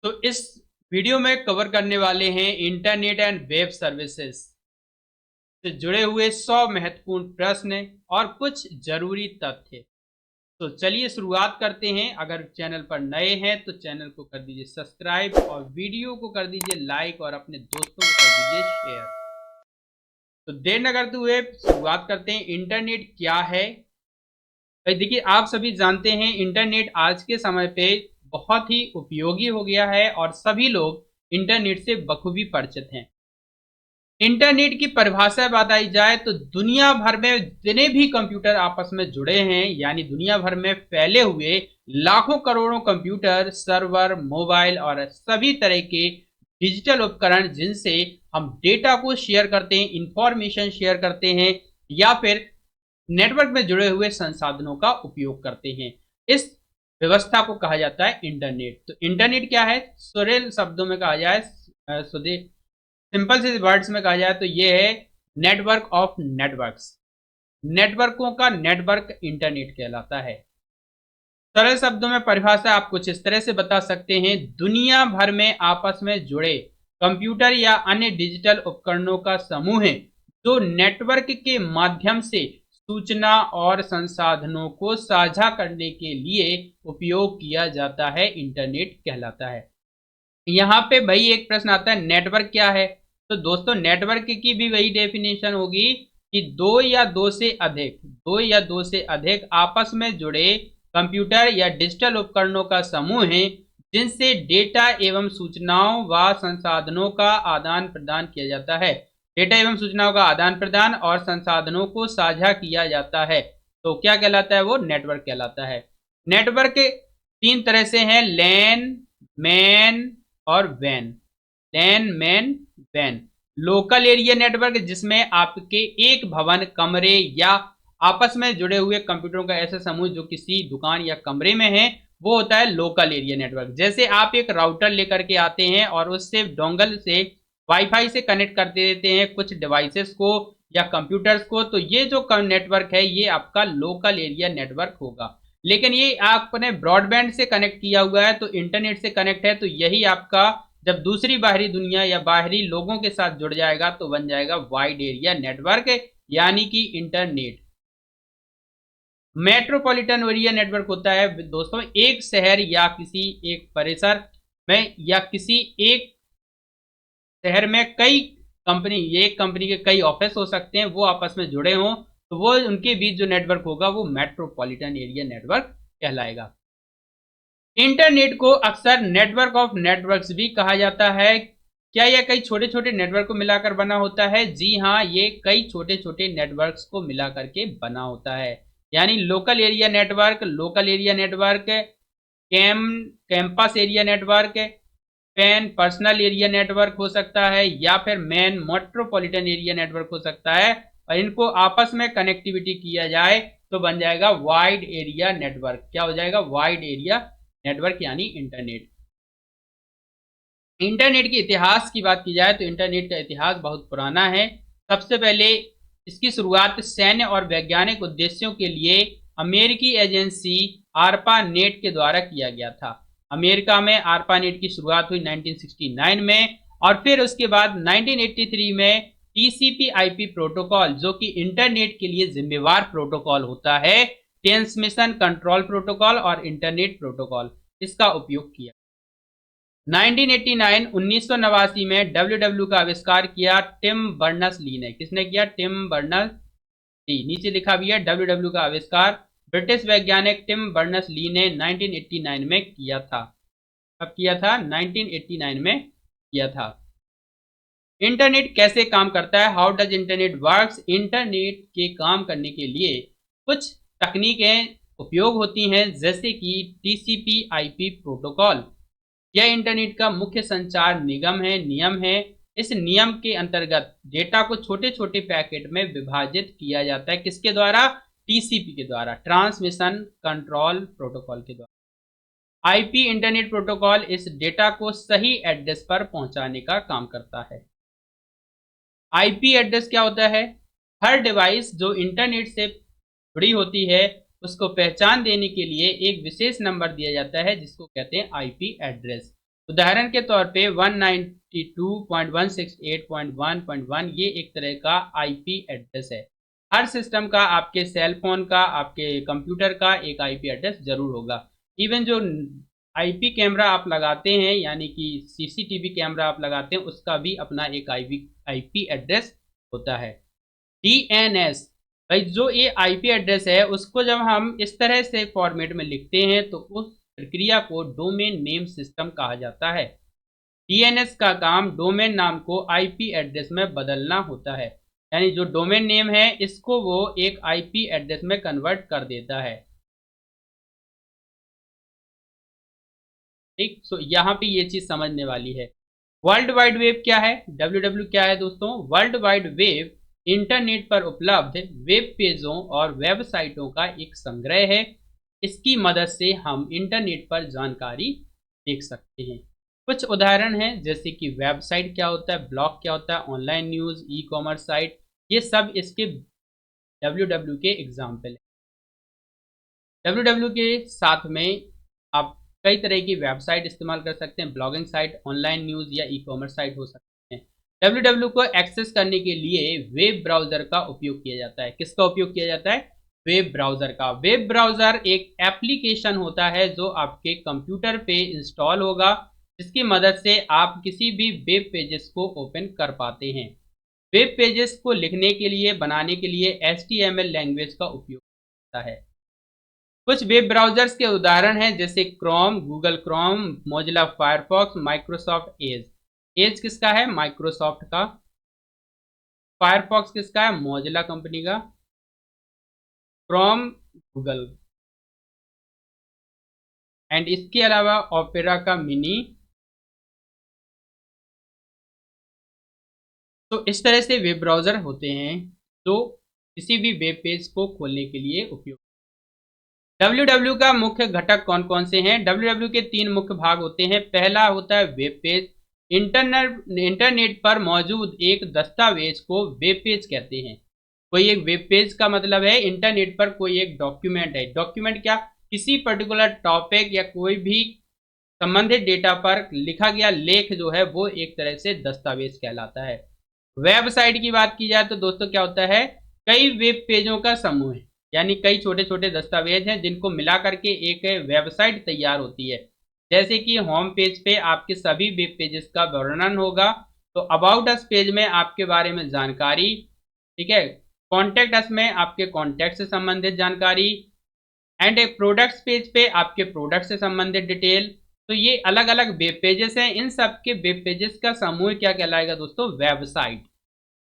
तो इस वीडियो में कवर करने वाले हैं इंटरनेट एंड वेब सर्विसेज से जुड़े हुए 100 महत्वपूर्ण प्रश्न और कुछ जरूरी तथ्य। तो चलिए शुरुआत करते हैं। अगर चैनल पर नए हैं तो चैनल को कर दीजिए सब्सक्राइब और वीडियो को कर दीजिए लाइक और अपने दोस्तों को कर दीजिए शेयर। तो देर न करते हुए शुरुआत करते हैं। इंटरनेट क्या है? भाई देखिए, आप सभी जानते हैं इंटरनेट आज के समय पे बहुत ही उपयोगी हो गया है और सभी लोग इंटरनेट से बखूबी परिचित हैं। इंटरनेट की परिभाषा बताई जाए तो दुनिया भर में जितने भी कंप्यूटर आपस में जुड़े हैं, यानी दुनिया भर में फैले हुए लाखों करोड़ों कंप्यूटर, सर्वर, मोबाइल और सभी तरह के डिजिटल उपकरण जिनसे हम डेटा को शेयर करते हैं, इंफॉर्मेशन शेयर करते हैं या फिर नेटवर्क में जुड़े हुए संसाधनों का उपयोग करते हैं। इस व्यवस्था को कहा जाता है इंटरनेट। तो इंटरनेट क्या है? सरल शब्दों में कहा जाए, सिंपल से वर्ड्स में कहा जाए तो ये है नेटवर्क ऑफ नेटवर्क्स। नेटवर्कों का नेटवर्क इंटरनेट कहलाता है। सरल शब्दों में परिभाषा आप कुछ इस तरह से बता सकते हैं, दुनिया भर में आपस में जुड़े कंप्यूटर या अन्य डिजिटल उपकरणों का समूह है जो नेटवर्क के माध्यम से सूचना और संसाधनों को साझा करने के लिए उपयोग किया जाता है, इंटरनेट कहलाता है। यहाँ पे भाई एक प्रश्न आता है, नेटवर्क क्या है? तो दोस्तों नेटवर्क की भी वही डेफिनेशन होगी कि दो या दो से अधिक आपस में जुड़े कंप्यूटर या डिजिटल उपकरणों का समूह है जिनसे डेटा एवं सूचनाओं व संसाधनों का आदान प्रदान किया जाता है। डेटा एवं सूचनाओं का आदान प्रदान और संसाधनों को साझा किया जाता है तो क्या कहलाता है? वो नेटवर्क कहलाता है। नेटवर्क तीन तरह से हैं, लैन, मैन और वैन। लैन, मैन, वैन। लोकल एरिया नेटवर्क जिसमें आपके एक भवन, कमरे या आपस में जुड़े हुए कंप्यूटरों का ऐसा समूह जो किसी दुकान या कमरे में है, वो होता है लोकल एरिया नेटवर्क। जैसे आप एक राउटर लेकर के आते हैं और उससे डोंगल से वाईफाई से कनेक्ट कर देते हैं कुछ डिवाइसेस को या कंप्यूटर्स को, तो ये जो नेटवर्क है ये आपका लोकल एरिया नेटवर्क होगा। लेकिन ये आपने ब्रॉडबैंड से कनेक्ट किया हुआ है तो इंटरनेट से कनेक्ट है, तो यही आपका जब दूसरी बाहरी दुनिया या बाहरी लोगों के साथ जुड़ जाएगा तो बन जाएगा वाइड एरिया नेटवर्क, यानी कि इंटरनेट। मेट्रोपॉलिटन एरिया नेटवर्क होता है दोस्तों एक शहर या किसी एक परिसर में या किसी एक शहर में कई कंपनी, एक कंपनी के कई ऑफिस हो सकते हैं, वो आपस में जुड़े हों तो वो उनके बीच जो नेटवर्क होगा वो मेट्रोपॉलिटन एरिया नेटवर्क कहलाएगा। इंटरनेट को अक्सर नेटवर्क ऑफ नेटवर्क्स भी कहा जाता है। क्या यह कई छोटे छोटे नेटवर्क को मिलाकर बना होता है? जी हाँ, ये कई छोटे छोटे नेटवर्क्स को मिलाकर के बना होता है। यानी local area network, campus area network, pan personal area network हो सकता है या फिर मैन मेट्रोपॉलिटन एरिया नेटवर्क हो सकता है, और इनको आपस में कनेक्टिविटी किया जाए तो बन जाएगा वाइड एरिया नेटवर्क। क्या हो जाएगा? वाइड एरिया नेटवर्क यानी इंटरनेट। इंटरनेट के इतिहास की बात की जाए तो इंटरनेट का इतिहास बहुत पुराना है। सबसे पहले इसकी शुरुआत सैन्य और वैज्ञानिक उद्देश्यों के लिए अमेरिकी एजेंसी आरपा नेट के द्वारा किया गया था। अमेरिका में आरपा नेट की शुरुआत हुई 1969 में और फिर उसके बाद 1983 में टीसीपी आईपी प्रोटोकॉल, जो कि इंटरनेट के लिए जिम्मेवार प्रोटोकॉल होता है, ट्रांसमिशन कंट्रोल प्रोटोकॉल और इंटरनेट प्रोटोकॉल, इसका उपयोग किया। 1989 में डब्ल्यूडब्ल्यू का आविष्कार किया टिम बर्नर्स-ली ने। किसने किया? Tim Berners Lee. नीचे लिखा भी है डब्ल्यूडब्ल्यू का आविष्कार ब्रिटिश वैज्ञानिक टिम बर्नर्स-ली ने 1989 में किया था। कब किया था? 1989 में किया था। इंटरनेट कैसे काम करता है? How does internet works? Internet के काम करने के लिए कुछ तकनीकें उपयोग होती हैं, जैसे कि टीसीपी आईपी प्रोटोकॉल। यह इंटरनेट का मुख्य संचार नियम है। इस नियम के अंतर्गत डेटा को छोटे छोटे पैकेट में विभाजित किया जाता है। किसके द्वारा? टीसीपी के द्वारा, ट्रांसमिशन कंट्रोल प्रोटोकॉल के द्वारा। आईपी इंटरनेट प्रोटोकॉल इस डेटा को सही एड्रेस पर पहुंचाने का काम करता है। आईपी एड्रेस क्या होता है? हर डिवाइस जो इंटरनेट से जुड़ी होती है उसको पहचान देने के लिए एक विशेष नंबर दिया जाता है जिसको कहते हैं आईपी एड्रेस। उदाहरण के तौर पे 192.168.1.1 ये एक तरह का आईपी एड्रेस है। हर सिस्टम का, आपके सेल फोन का, आपके कंप्यूटर का एक आईपी एड्रेस जरूर होगा। इवन जो आईपी कैमरा आप लगाते हैं, यानी कि सीसीटीवी कैमरा आप लगाते हैं, उसका भी अपना एक आईपी एड्रेस होता है। डीएनएस, भाई जो ये आईपी एड्रेस है उसको जब हम इस तरह से फॉर्मेट में लिखते हैं तो उस प्रक्रिया को डोमेन नेम सिस्टम कहा जाता है। डीएनएस का काम डोमेन नाम को आईपी एड्रेस में बदलना होता है, यानी जो डोमेन नेम है इसको वो एक आईपी एड्रेस में कन्वर्ट कर देता है। ठीक, तो यहाँ पे ये चीज समझने वाली है। वर्ल्ड वाइड वेब क्या है? डब्ल्यू क्या है दोस्तों? वर्ल्ड वाइड वेब इंटरनेट पर उपलब्ध वेब पेजों और वेबसाइटों का एक संग्रह है। इसकी मदद से हम इंटरनेट पर जानकारी देख सकते हैं। कुछ उदाहरण हैं, जैसे कि वेबसाइट क्या होता है, ब्लॉग क्या होता है, online news, e commerce site, ये सब इसके डब्ल्यू के एग्जाम्पल है। डब्ल्यू के साथ में आप कई तरह की वेबसाइट इस्तेमाल कर सकते हैं, ब्लॉगिंग साइट, ऑनलाइन न्यूज़ या ई कॉमर्स साइट हो सकते हैं। डब्ल्यू को एक्सेस करने के लिए वेब ब्राउज़र का उपयोग किया जाता है। किसका उपयोग किया जाता है? वेब ब्राउज़र का। वेब ब्राउज़र एक एप्लीकेशन होता है जो आपके कंप्यूटर पे इंस्टॉल होगा, जिसकी मदद से आप किसी भी वेब पेजेस को ओपन कर पाते हैं। वेब पेजेस को लिखने के लिए, बनाने के लिए HTML लैंग्वेज का उपयोग होता है। कुछ वेब ब्राउजर्स के उदाहरण हैं, जैसे Chrome, Google Chrome, Mozilla Firefox, Microsoft Edge. Edge किसका है? माइक्रोसॉफ्ट का। फायरफॉक्स किसका है? मोजिला कंपनी का। Chrome Google. एंड इसके अलावा ओपेरा का मिनी। तो इस तरह से वेब ब्राउजर होते हैं जो किसी भी वेब पेज को खोलने के लिए उपयोग। डब्ल्यू का मुख्य घटक कौन कौन से हैं? डब्ल्यू के तीन मुख्य भाग होते हैं। पहला होता है वेब पेज। इंटरनेट पर मौजूद एक दस्तावेज को वेब पेज कहते हैं। कोई एक वेब पेज का मतलब है इंटरनेट पर कोई एक डॉक्यूमेंट है। डॉक्यूमेंट क्या? किसी पर्टिकुलर टॉपिक या कोई भी संबंधित डेटा पर लिखा गया लेख जो है वो एक तरह से दस्तावेज कहलाता है। वेबसाइट की बात की जाए तो दोस्तों क्या होता है? कई वेब पेजों का समूह है, यानी कई छोटे छोटे दस्तावेज हैं जिनको मिला करके एक वेबसाइट तैयार होती है। जैसे कि होम पेज पे आपके सभी वेब पेजेस का वर्णन होगा, तो अबाउट अस पेज में आपके बारे में जानकारी, ठीक है, कॉन्टेक्ट अस में आपके कॉन्टेक्ट से संबंधित जानकारी, एंड एक प्रोडक्ट्स पेज पे आपके प्रोडक्ट से संबंधित डिटेल। तो ये अलग अलग वेब पेजेस हैं। इन सब के वेब पेजेस का समूह क्या कहलाएगा दोस्तों? वेबसाइट।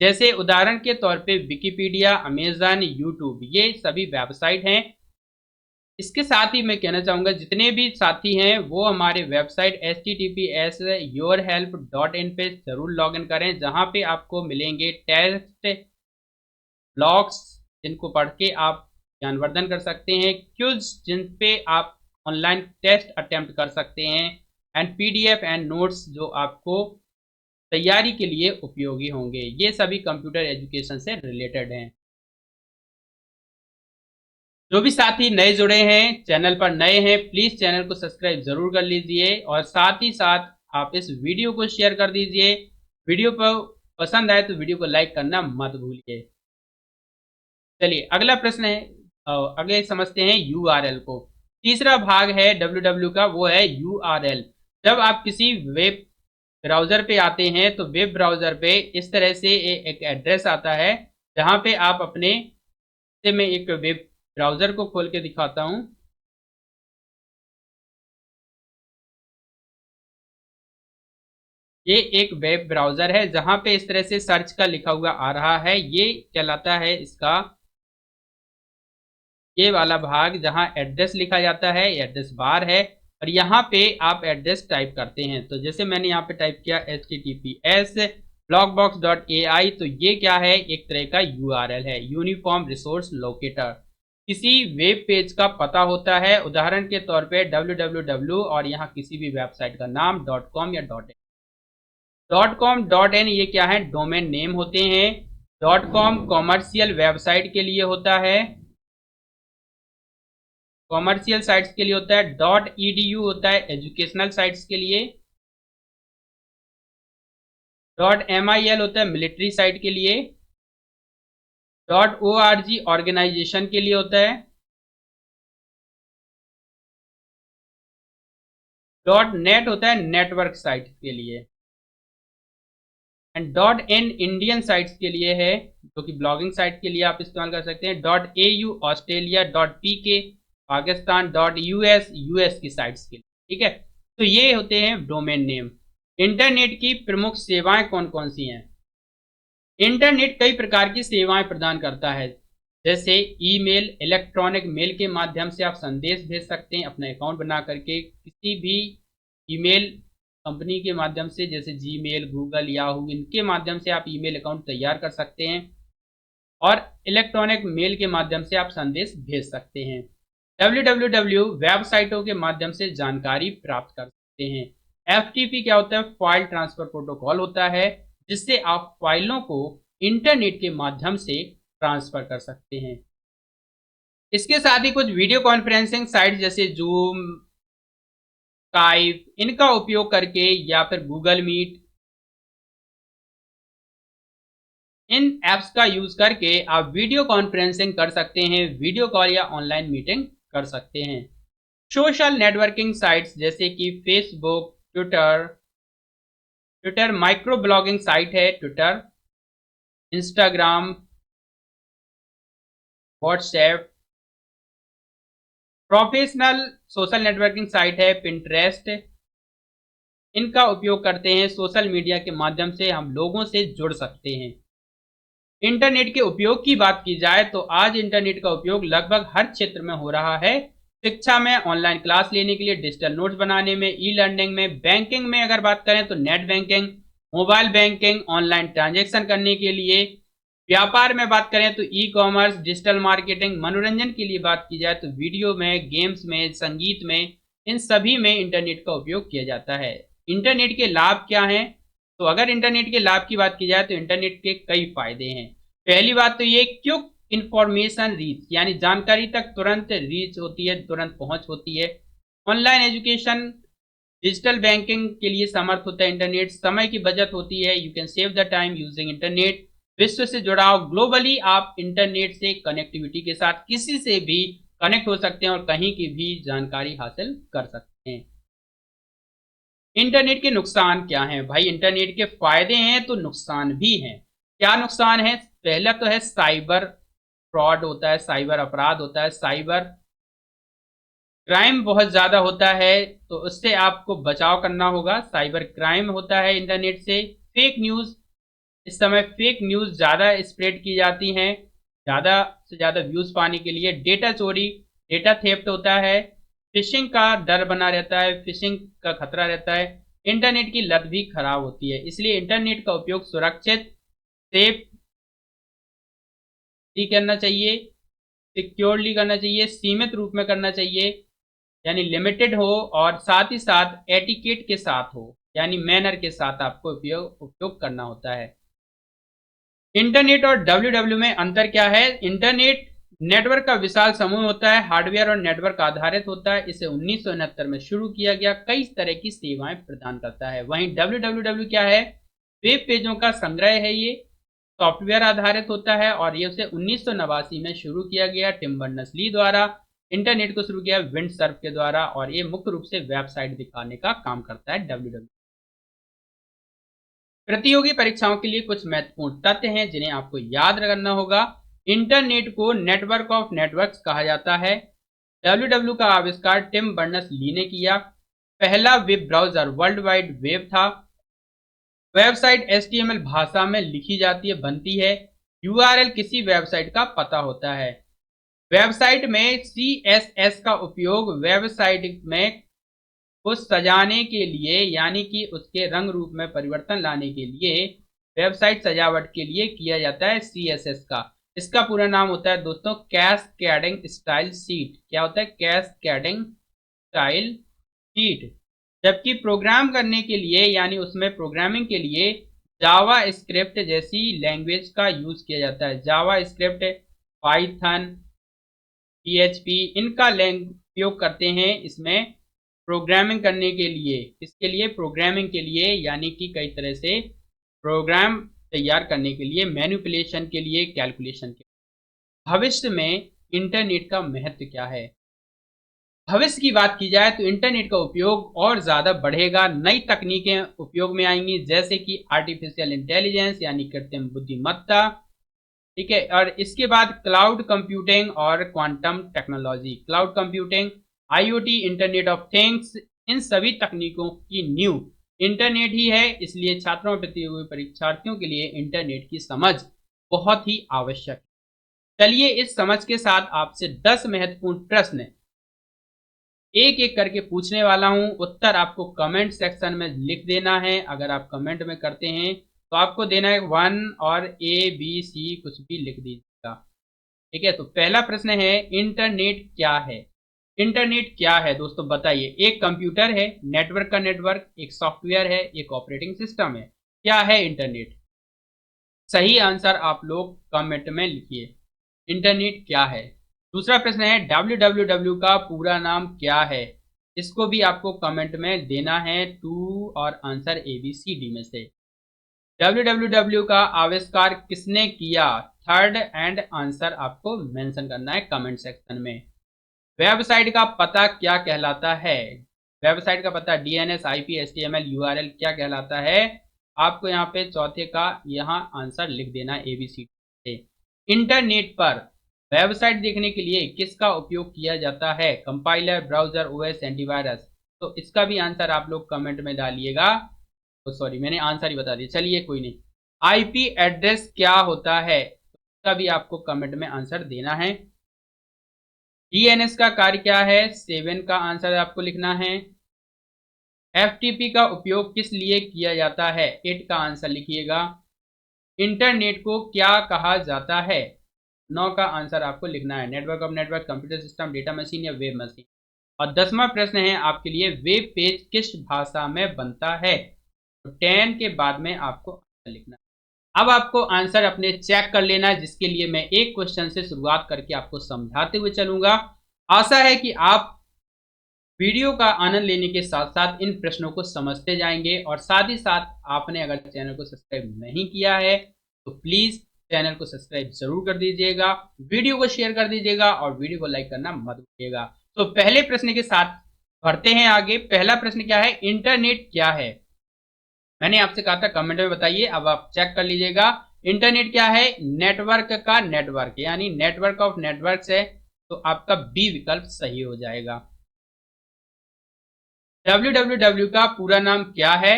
जैसे उदाहरण के तौर पे विकिपीडिया, अमेजन, यूट्यूब, ये सभी वेबसाइट हैं। इसके साथ ही मैं कहना चाहूँगा जितने भी साथी हैं वो हमारे वेबसाइट https yourhelp.in पे जरूर लॉगिन करें, जहाँ पे आपको मिलेंगे टेस्ट ब्लॉग्स जिनको पढ़ के आप ज्ञानवर्धन कर सकते हैं, क्विज जिन पे आप ऑनलाइन टेस्ट अटेम्प्ट कर सकते हैं, एंड पीडीएफ एंड नोट्स जो आपको तैयारी के लिए उपयोगी होंगे। ये सभी कंप्यूटर एजुकेशन से रिलेटेड हैं। जो भी साथी नए जुड़े हैं, चैनल पर नए हैं, प्लीज चैनल को सब्सक्राइब जरूर कर लीजिए और साथ ही साथ आप इस वीडियो को शेयर कर दीजिए। वीडियो पर पसंद आए तो वीडियो को लाइक करना मत भूलिए। चलिए अगला प्रश्न है, अगले समझते हैं यूआरएल को। तीसरा भाग है डब्ल्यू का, वो है यूआरएल। जब आप किसी वेब ब्राउजर पे आते हैं तो वेब ब्राउजर पे इस तरह से एक एड्रेस आता है, जहां पे आप अपने से मैं एक वेब ब्राउजर को खोल के दिखाता हूं। ये एक वेब ब्राउजर है जहां पे इस तरह से सर्च का लिखा हुआ आ रहा है। ये कहलाता है इसका ये वाला भाग जहां एड्रेस लिखा जाता है, एड्रेस बार है, और यहाँ पे आप एड्रेस टाइप करते हैं। तो जैसे मैंने यहाँ पे टाइप किया https blockbox.ai, तो ये क्या है? एक तरह का यूआरएल है, यूनिफॉर्म रिसोर्स लोकेटर। किसी वेब पेज का पता होता है, उदाहरण के तौर पे www और यहाँ किसी भी वेबसाइट का नाम .com या .com.in, ये क्या है? डोमेन नेम होते हैं। .com कॉमर्शियल वेबसाइट के लिए होता है, कॉमर्शियल साइट्स के लिए होता है। .edu होता है एजुकेशनल साइट्स के लिए। .mil होता है मिलिट्री साइट के लिए। .org ऑर्गेनाइजेशन के लिए होता है। .net होता है नेटवर्क साइट के लिए। एंड .in इंडियन साइट्स के लिए है, जो कि ब्लॉगिंग साइट के लिए आप इस्तेमाल कर सकते हैं। .au Australia. .pk Pakistan. .us US की साइट्स के लिए। ठीक है, तो ये होते हैं डोमेन नेम। इंटरनेट की प्रमुख सेवाएं कौन कौन सी हैं? इंटरनेट कई प्रकार की सेवाएं प्रदान करता है, जैसे ईमेल, इलेक्ट्रॉनिक मेल के माध्यम से आप संदेश भेज सकते हैं अपना अकाउंट बना करके। किसी भी ईमेल कंपनी के माध्यम से, जैसे जीमेल, गूगल, याहू, इनके माध्यम से आप ईमेल अकाउंट तैयार कर सकते हैं और इलेक्ट्रॉनिक मेल के माध्यम से आप संदेश भेज सकते हैं। www वेबसाइटों के माध्यम से जानकारी प्राप्त कर सकते हैं। FTP क्या होता है? फाइल ट्रांसफर प्रोटोकॉल होता है, जिससे आप फाइलों को इंटरनेट के माध्यम से ट्रांसफर कर सकते हैं। इसके साथ ही कुछ वीडियो कॉन्फ्रेंसिंग साइट जैसे जूम, स्काइप, इनका उपयोग करके या फिर गूगल मीट, इन ऐप्स का यूज करके आप वीडियो कॉन्फ्रेंसिंग कर सकते हैं, वीडियो कॉल या ऑनलाइन मीटिंग कर सकते हैं। सोशल नेटवर्किंग साइट्स जैसे कि Facebook, Twitter micro blogging site है, Twitter, Instagram, WhatsApp. Professional social networking site है पिंटरेस्ट। इनका उपयोग करते हैं, सोशल मीडिया के माध्यम से हम लोगों से जुड़ सकते हैं। इंटरनेट के उपयोग की बात की जाए तो आज इंटरनेट का उपयोग लगभग हर क्षेत्र में हो रहा है। शिक्षा में, ऑनलाइन क्लास लेने के लिए, डिजिटल नोट्स बनाने में, ई लर्निंग में, बैंकिंग में अगर बात करें तो net banking, mobile banking, online transaction करने के लिए, व्यापार में बात करें तो ई कॉमर्स, डिजिटल मार्केटिंग, मनोरंजन के लिए बात की जाए तो वीडियो में, गेम्स में, संगीत में, इन सभी में इंटरनेट का उपयोग किया जाता है। इंटरनेट के लाभ क्या हैं? तो अगर इंटरनेट के लाभ की बात की जाए तो इंटरनेट के कई फायदे हैं। पहली बात तो ये क्विक इंफॉर्मेशन रीच, यानी जानकारी तक तुरंत रीच होती है, तुरंत पहुंच होती है। ऑनलाइन एजुकेशन, डिजिटल बैंकिंग के लिए समर्थ होता है इंटरनेट। समय की बचत होती है, you can save the time using internet. विश्व से जुड़ाव, ग्लोबली आप इंटरनेट से कनेक्टिविटी के साथ किसी से भी कनेक्ट हो सकते हैं और कहीं की भी जानकारी हासिल कर सकते हैं। इंटरनेट के नुकसान क्या हैं? भाई इंटरनेट के फायदे हैं तो नुकसान भी हैं। क्या नुकसान है? पहला तो है साइबर फ्रॉड होता है, साइबर अपराध होता है, साइबर क्राइम बहुत ज्यादा होता है, तो उससे आपको बचाव करना होगा। साइबर क्राइम होता है इंटरनेट से। फेक न्यूज, इस समय फेक न्यूज ज्यादा स्प्रेड की जाती हैं ज्यादा से ज्यादा व्यूज पाने के लिए। डेटा चोरी, डेटा थेफ्ट होता है। फिशिंग का डर बना रहता है, फिशिंग का खतरा रहता है। इंटरनेट की लत भी खराब होती है, इसलिए इंटरनेट का उपयोग सुरक्षित, सेफ करना चाहिए, सिक्योरली करना चाहिए, सीमित रूप में करना चाहिए, यानी लिमिटेड हो, और साथ ही साथ एटिकेट के साथ हो, यानी मैनर के साथ आपको उपयोग करना होता है। इंटरनेट और डब्ल्यू में अंतर क्या है? इंटरनेट नेटवर्क का विशाल समूह होता है, हार्डवेयर और नेटवर्क आधारित होता है। इसे 1969 में शुरू किया गया, कई तरह की सेवाएं प्रदान करता है। वहीं डब्ल्यू क्या है? वेब पेजों का संग्रह है, ये सॉफ्टवेयर आधारित होता है और ये उसे 1989 में शुरू किया गया टिम बर्नर्स-ली द्वारा। इंटरनेट को शुरू किया विंडसर्फ के द्वारा और ये मुख्य रूप से वेबसाइट दिखाने का काम करता है डब्ल्यू। प्रतियोगी परीक्षाओं के लिए कुछ महत्वपूर्ण तथ्य हैं जिन्हें आपको याद रखना होगा। इंटरनेट को नेटवर्क ऑफ नेटवर्क्स कहा जाता है। डब्ल्यू का आविष्कार टिम बर्नर्स-ली ने किया। पहला web browser world wide web था। वेबसाइट HTML भाषा में लिखी जाती है, बनती है। URL किसी वेबसाइट का पता होता है। वेबसाइट में CSS का उपयोग वेबसाइट में को सजाने के लिए, यानी कि उसके रंग रूप में परिवर्तन लाने के लिए, वेबसाइट सजावट के लिए किया जाता है CSS का। इसका पूरा नाम होता है दोस्तों कैस्केडिंग स्टाइल शीट। क्या होता है? Cascading style sheet. जबकि प्रोग्राम करने के लिए, यानी उसमें प्रोग्रामिंग के लिए जावा स्क्रिप्ट जैसी लैंग्वेज का यूज किया जाता है। जावा स्क्रिप्ट, पाइथन, PHP, इनका उपयोग करते हैं इसमें प्रोग्रामिंग करने के लिए। इसके लिए प्रोग्रामिंग के लिए, यानी कि कई तरह से प्रोग्राम तैयार करने के लिए, मैनिपुलेशन के लिए, कैलकुलेशन के लिए। भविष्य में इंटरनेट का महत्व क्या है? भविष्य की बात की जाए तो इंटरनेट का उपयोग और ज़्यादा बढ़ेगा, नई तकनीकें उपयोग में आएंगी जैसे कि आर्टिफिशियल इंटेलिजेंस यानी कृत्रिम बुद्धिमत्ता, ठीक है। और इसके बाद क्लाउड कंप्यूटिंग और quantum technology. Cloud computing, IoT, internet of things, इन सभी तकनीकों की नींव इंटरनेट ही है, इसलिए छात्रों और प्रतियोगी परीक्षार्थियों के लिए इंटरनेट की समझ बहुत ही आवश्यक है। चलिए इस समझ के साथ आपसे 10 महत्वपूर्ण प्रश्न एक एक करके पूछने वाला हूं। उत्तर आपको कमेंट सेक्शन में लिख देना है। अगर आप कमेंट में करते हैं तो आपको देना है 1 और ABC कुछ भी लिख दीजिएगा, ठीक है। तो पहला प्रश्न है, इंटरनेट क्या है? इंटरनेट क्या है दोस्तों बताइए। एक कंप्यूटर है, नेटवर्क का नेटवर्क, एक सॉफ्टवेयर है, एक ऑपरेटिंग सिस्टम है। क्या है इंटरनेट? सही आंसर आप लोग कमेंट में लिखिए, इंटरनेट क्या है। दूसरा प्रश्न है, www का पूरा नाम क्या है? इसको भी आपको कमेंट में देना है 2 और आंसर ABCD में से। www का आविष्कार किसने किया? थर्ड एंड आंसर आपको मेंशन करना है कमेंट सेक्शन में। वेबसाइट का पता क्या कहलाता है? वेबसाइट का पता DNS, IP, HTML, URL क्या कहलाता है? आपको यहाँ पे चौथे का यहाँ आंसर लिख देना ABC से। इंटरनेट पर वेबसाइट देखने के लिए किसका उपयोग किया जाता है? Compiler, browser, OS, antivirus. तो इसका भी आंसर आप लोग कमेंट में डालिएगा। तो सॉरी, मैंने आंसर ही बता दिया, चलिए कोई नहीं। IP एड्रेस क्या होता है? इसका भी आपको कमेंट में आंसर देना है। DNS का कार्य क्या है? 7 का आंसर आपको लिखना है। FTP का उपयोग किस लिए किया जाता है? 8 का आंसर लिखिएगा। इंटरनेट को क्या कहा जाता है? 9 का आंसर आपको लिखना है। Network of network, computer system, data machine या वेब मशीन। और 10वां प्रश्न है आपके लिए, वेब पेज किस भाषा में बनता है? तो 10 के बाद में आपको आंसर लिखना है। अब आपको आंसर अपने चेक कर लेना है, जिसके लिए मैं एक क्वेश्चन से शुरुआत करके आपको समझाते हुए चलूंगा। आशा है कि आप वीडियो का आनंद लेने के साथ साथ इन प्रश्नों को समझते जाएंगे, और साथ ही साथ आपने अगर चैनल को सब्सक्राइब नहीं किया है तो प्लीज चैनल को सब्सक्राइब जरूर कर दीजिएगा, वीडियो को शेयर कर दीजिएगा और वीडियो को लाइक करना मत भूलिएगा। तो पहले प्रश्न के साथ बढ़ते हैं आगे। पहला प्रश्न क्या है? इंटरनेट क्या है? मैंने आपसे कहा था कमेंट में बताइए, अब आप चेक कर लीजिएगा। इंटरनेट क्या है? नेटवर्क का नेटवर्क, यानी नेटवर्क ऑफ नेटवर्क्स है। तो आपका बी विकल्प सही हो जाएगा। www का पूरा नाम क्या है?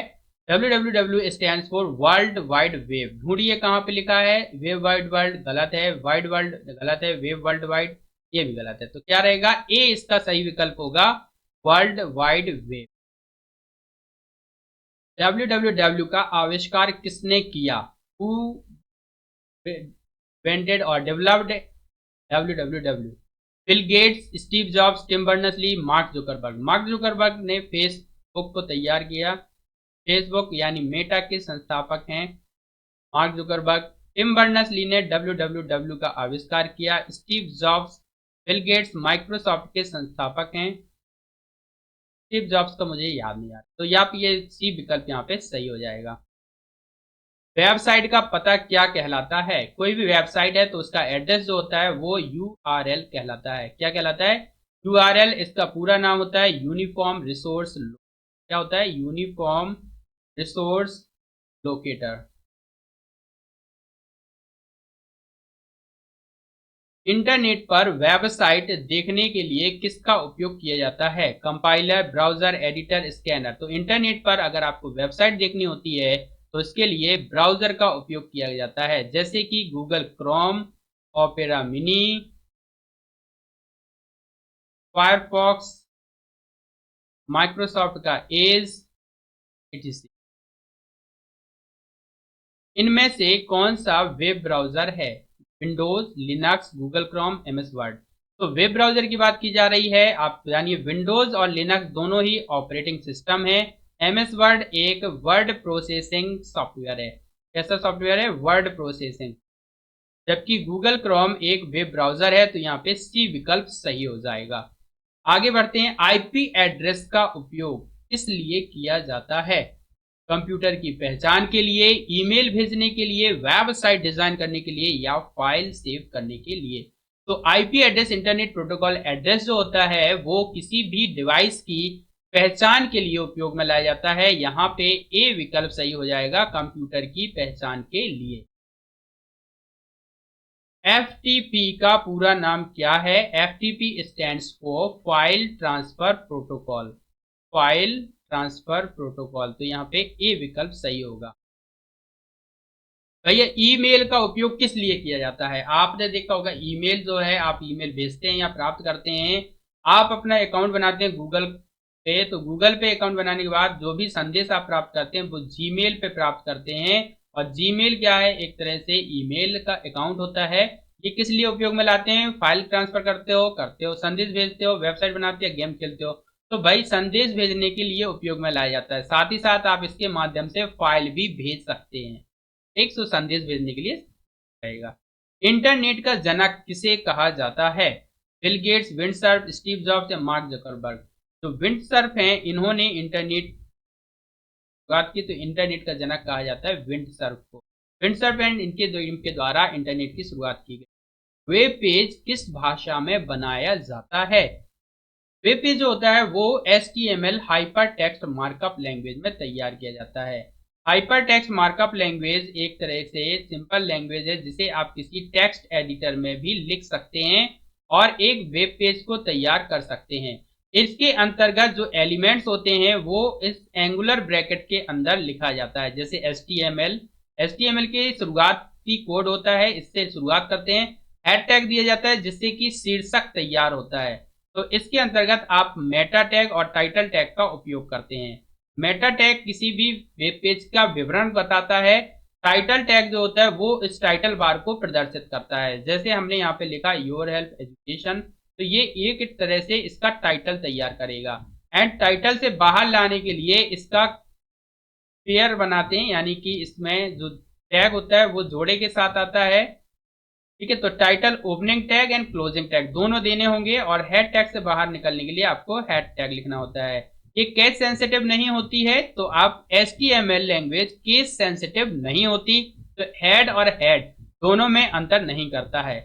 www stands for world wide web. ढूंढिए कहां पे लिखा है। वेब वाइड वर्ल्ड गलत है, वाइड वर्ल्ड गलत है, वेब वर्ल्ड वाइड ये भी गलत है। तो क्या रहेगा? ए इसका सही विकल्प होगा, वर्ल्ड वाइड वेब। www का आविष्कार किसने किया? हु इन्वेंटेड और developed www? Bill Gates, Steve Jobs, Tim Berners Lee, Mark Zuckerberg. Mark Zuckerberg ने फेसबुक को तैयार किया। फेसबुक यानी मेटा के संस्थापक हैं Mark Zuckerberg. Tim Berners Lee ने www का आविष्कार किया। Steve Jobs, Bill Gates Microsoft के संस्थापक हैं। स्टीव जॉब्स का मुझे याद नहीं आ रहा, तो यहाँ पे ये सी विकल्प यहाँ पे सही हो जाएगा। वेबसाइट का पता क्या कहलाता है? कोई भी वेबसाइट है तो उसका एड्रेस जो होता है वो URL कहलाता है। क्या कहलाता है? URL। इसका पूरा नाम होता है यूनिफॉर्म रिसोर्स, क्या होता है? Uniform resource locator. इंटरनेट पर वेबसाइट देखने के लिए किसका उपयोग किया जाता है? Compiler, browser, editor, scanner. तो इंटरनेट पर अगर आपको वेबसाइट देखनी होती है तो इसके लिए ब्राउजर का उपयोग किया जाता है, जैसे कि Google Chrome, opera mini, Firefox, Microsoft का एज, etc। इनमें से कौन सा वेब ब्राउजर है? Windows, Linux, Google Chrome, MS word. तो वेब ब्राउजर की बात की जा रही है, आप यानी विंडोज और लिनक्स दोनों ही ऑपरेटिंग सिस्टम है। MS वर्ड एक वर्ड प्रोसेसिंग सॉफ्टवेयर है। कैसा सॉफ्टवेयर है? Word processing. जबकि गूगल क्रोम एक वेब ब्राउजर है, तो यहाँ पे सी विकल्प सही हो जाएगा। आगे बढ़ते हैं। IP एड्रेस का उपयोग किस लिए किया जाता है? कंप्यूटर की पहचान के लिए, ईमेल भेजने के लिए, वेबसाइट डिजाइन करने के लिए या फाइल सेव करने के लिए। तो IP address internet protocol address जो होता है वो किसी भी डिवाइस की पहचान के लिए उपयोग में लाया जाता है। यहाँ पे ए विकल्प सही हो जाएगा, कंप्यूटर की पहचान के लिए। एफटीपी का पूरा नाम क्या है? FTP stands for file transfer protocol. File transfer protocol, तो यहाँ पे ए विकल्प सही होगा। भैया ईमेल का उपयोग किस लिए किया जाता है? आपने देखा होगा ईमेल जो है, आप ईमेल भेजते हैं या प्राप्त करते हैं। आप अपना अकाउंट बनाते हैं गूगल पे, तो गूगल पे अकाउंट बनाने के बाद जो भी संदेश आप प्राप्त करते हैं वो जीमेल पे प्राप्त करते हैं। और जीमेल क्या है? एक तरह से ईमेल का अकाउंट होता है। ये किस लिए उपयोग में लाते हैं? फाइल ट्रांसफर करते हो, संदेश भेजते हो, वेबसाइट बनाते हो, गेम खेलते हो। तो भाई संदेश भेजने के लिए उपयोग में लाया जाता है। साथ ही साथ आप इसके माध्यम से फाइल भी भेज सकते हैं। एक सौ संदेश भेजने के लिए रहेगा। इंटरनेट का जनक किसे कहा जाता है? Bill Gates, Windsurf, Steve jobs या मार्क जकरबर्ग। जो विंडसर्फ हैं इन्होंने इंटरनेट शुरुआत की, तो इंटरनेट का जनक कहा जाता है विंडसर्फ को। विंडसर्फ एंड इनके द्वारा इंटरनेट की शुरुआत की गई। वेब पेज किस भाषा में बनाया जाता है? वेब पेज जो होता है वो HTML hyper text markup language में तैयार किया जाता है। हाइपर टेक्स्ट मार्कअप लैंग्वेज एक तरह से सिंपल लैंग्वेज है जिसे आप किसी टेक्स्ट एडिटर में भी लिख सकते हैं और एक वेब पेज को तैयार कर सकते हैं। इसके अंतर्गत जो एलिमेंट्स होते हैं वो इस एंगुलर ब्रैकेट के अंदर लिखा जाता है। जैसे HTML के शुरुआती कोड होता है, इससे शुरुआत करते हैं। हेड टैग दिया जाता है जिससे कि शीर्षक तैयार होता है। तो इसके अंतर्गत आप मेटा टैग और टाइटल टैग का उपयोग करते हैं। मेटा टैग किसी भी वेब पेज का विवरण बताता है। टाइटल टैग जो होता है वो इस टाइटल बार को प्रदर्शित करता है। जैसे हमने यहाँ पे लिखा योर हेल्प एजुकेशन, तो ये एक तरह से इसका टाइटल तैयार करेगा। एंड टाइटल से बाहर लाने के लिए इसका पेयर बनाते हैं, यानी कि इसमें जो टैग होता है वो जोड़े के साथ आता है। ठीक है, तो title opening tag and closing tag दोनों देने होंगे और हेड टैग से बाहर निकलने के लिए आपको हेड टैग लिखना होता है। ये केस सेंसिटिव नहीं होती है, तो आप HTML लैंग्वेज केस सेंसिटिव नहीं होती, तो हेड और हेड दोनों में अंतर नहीं करता है।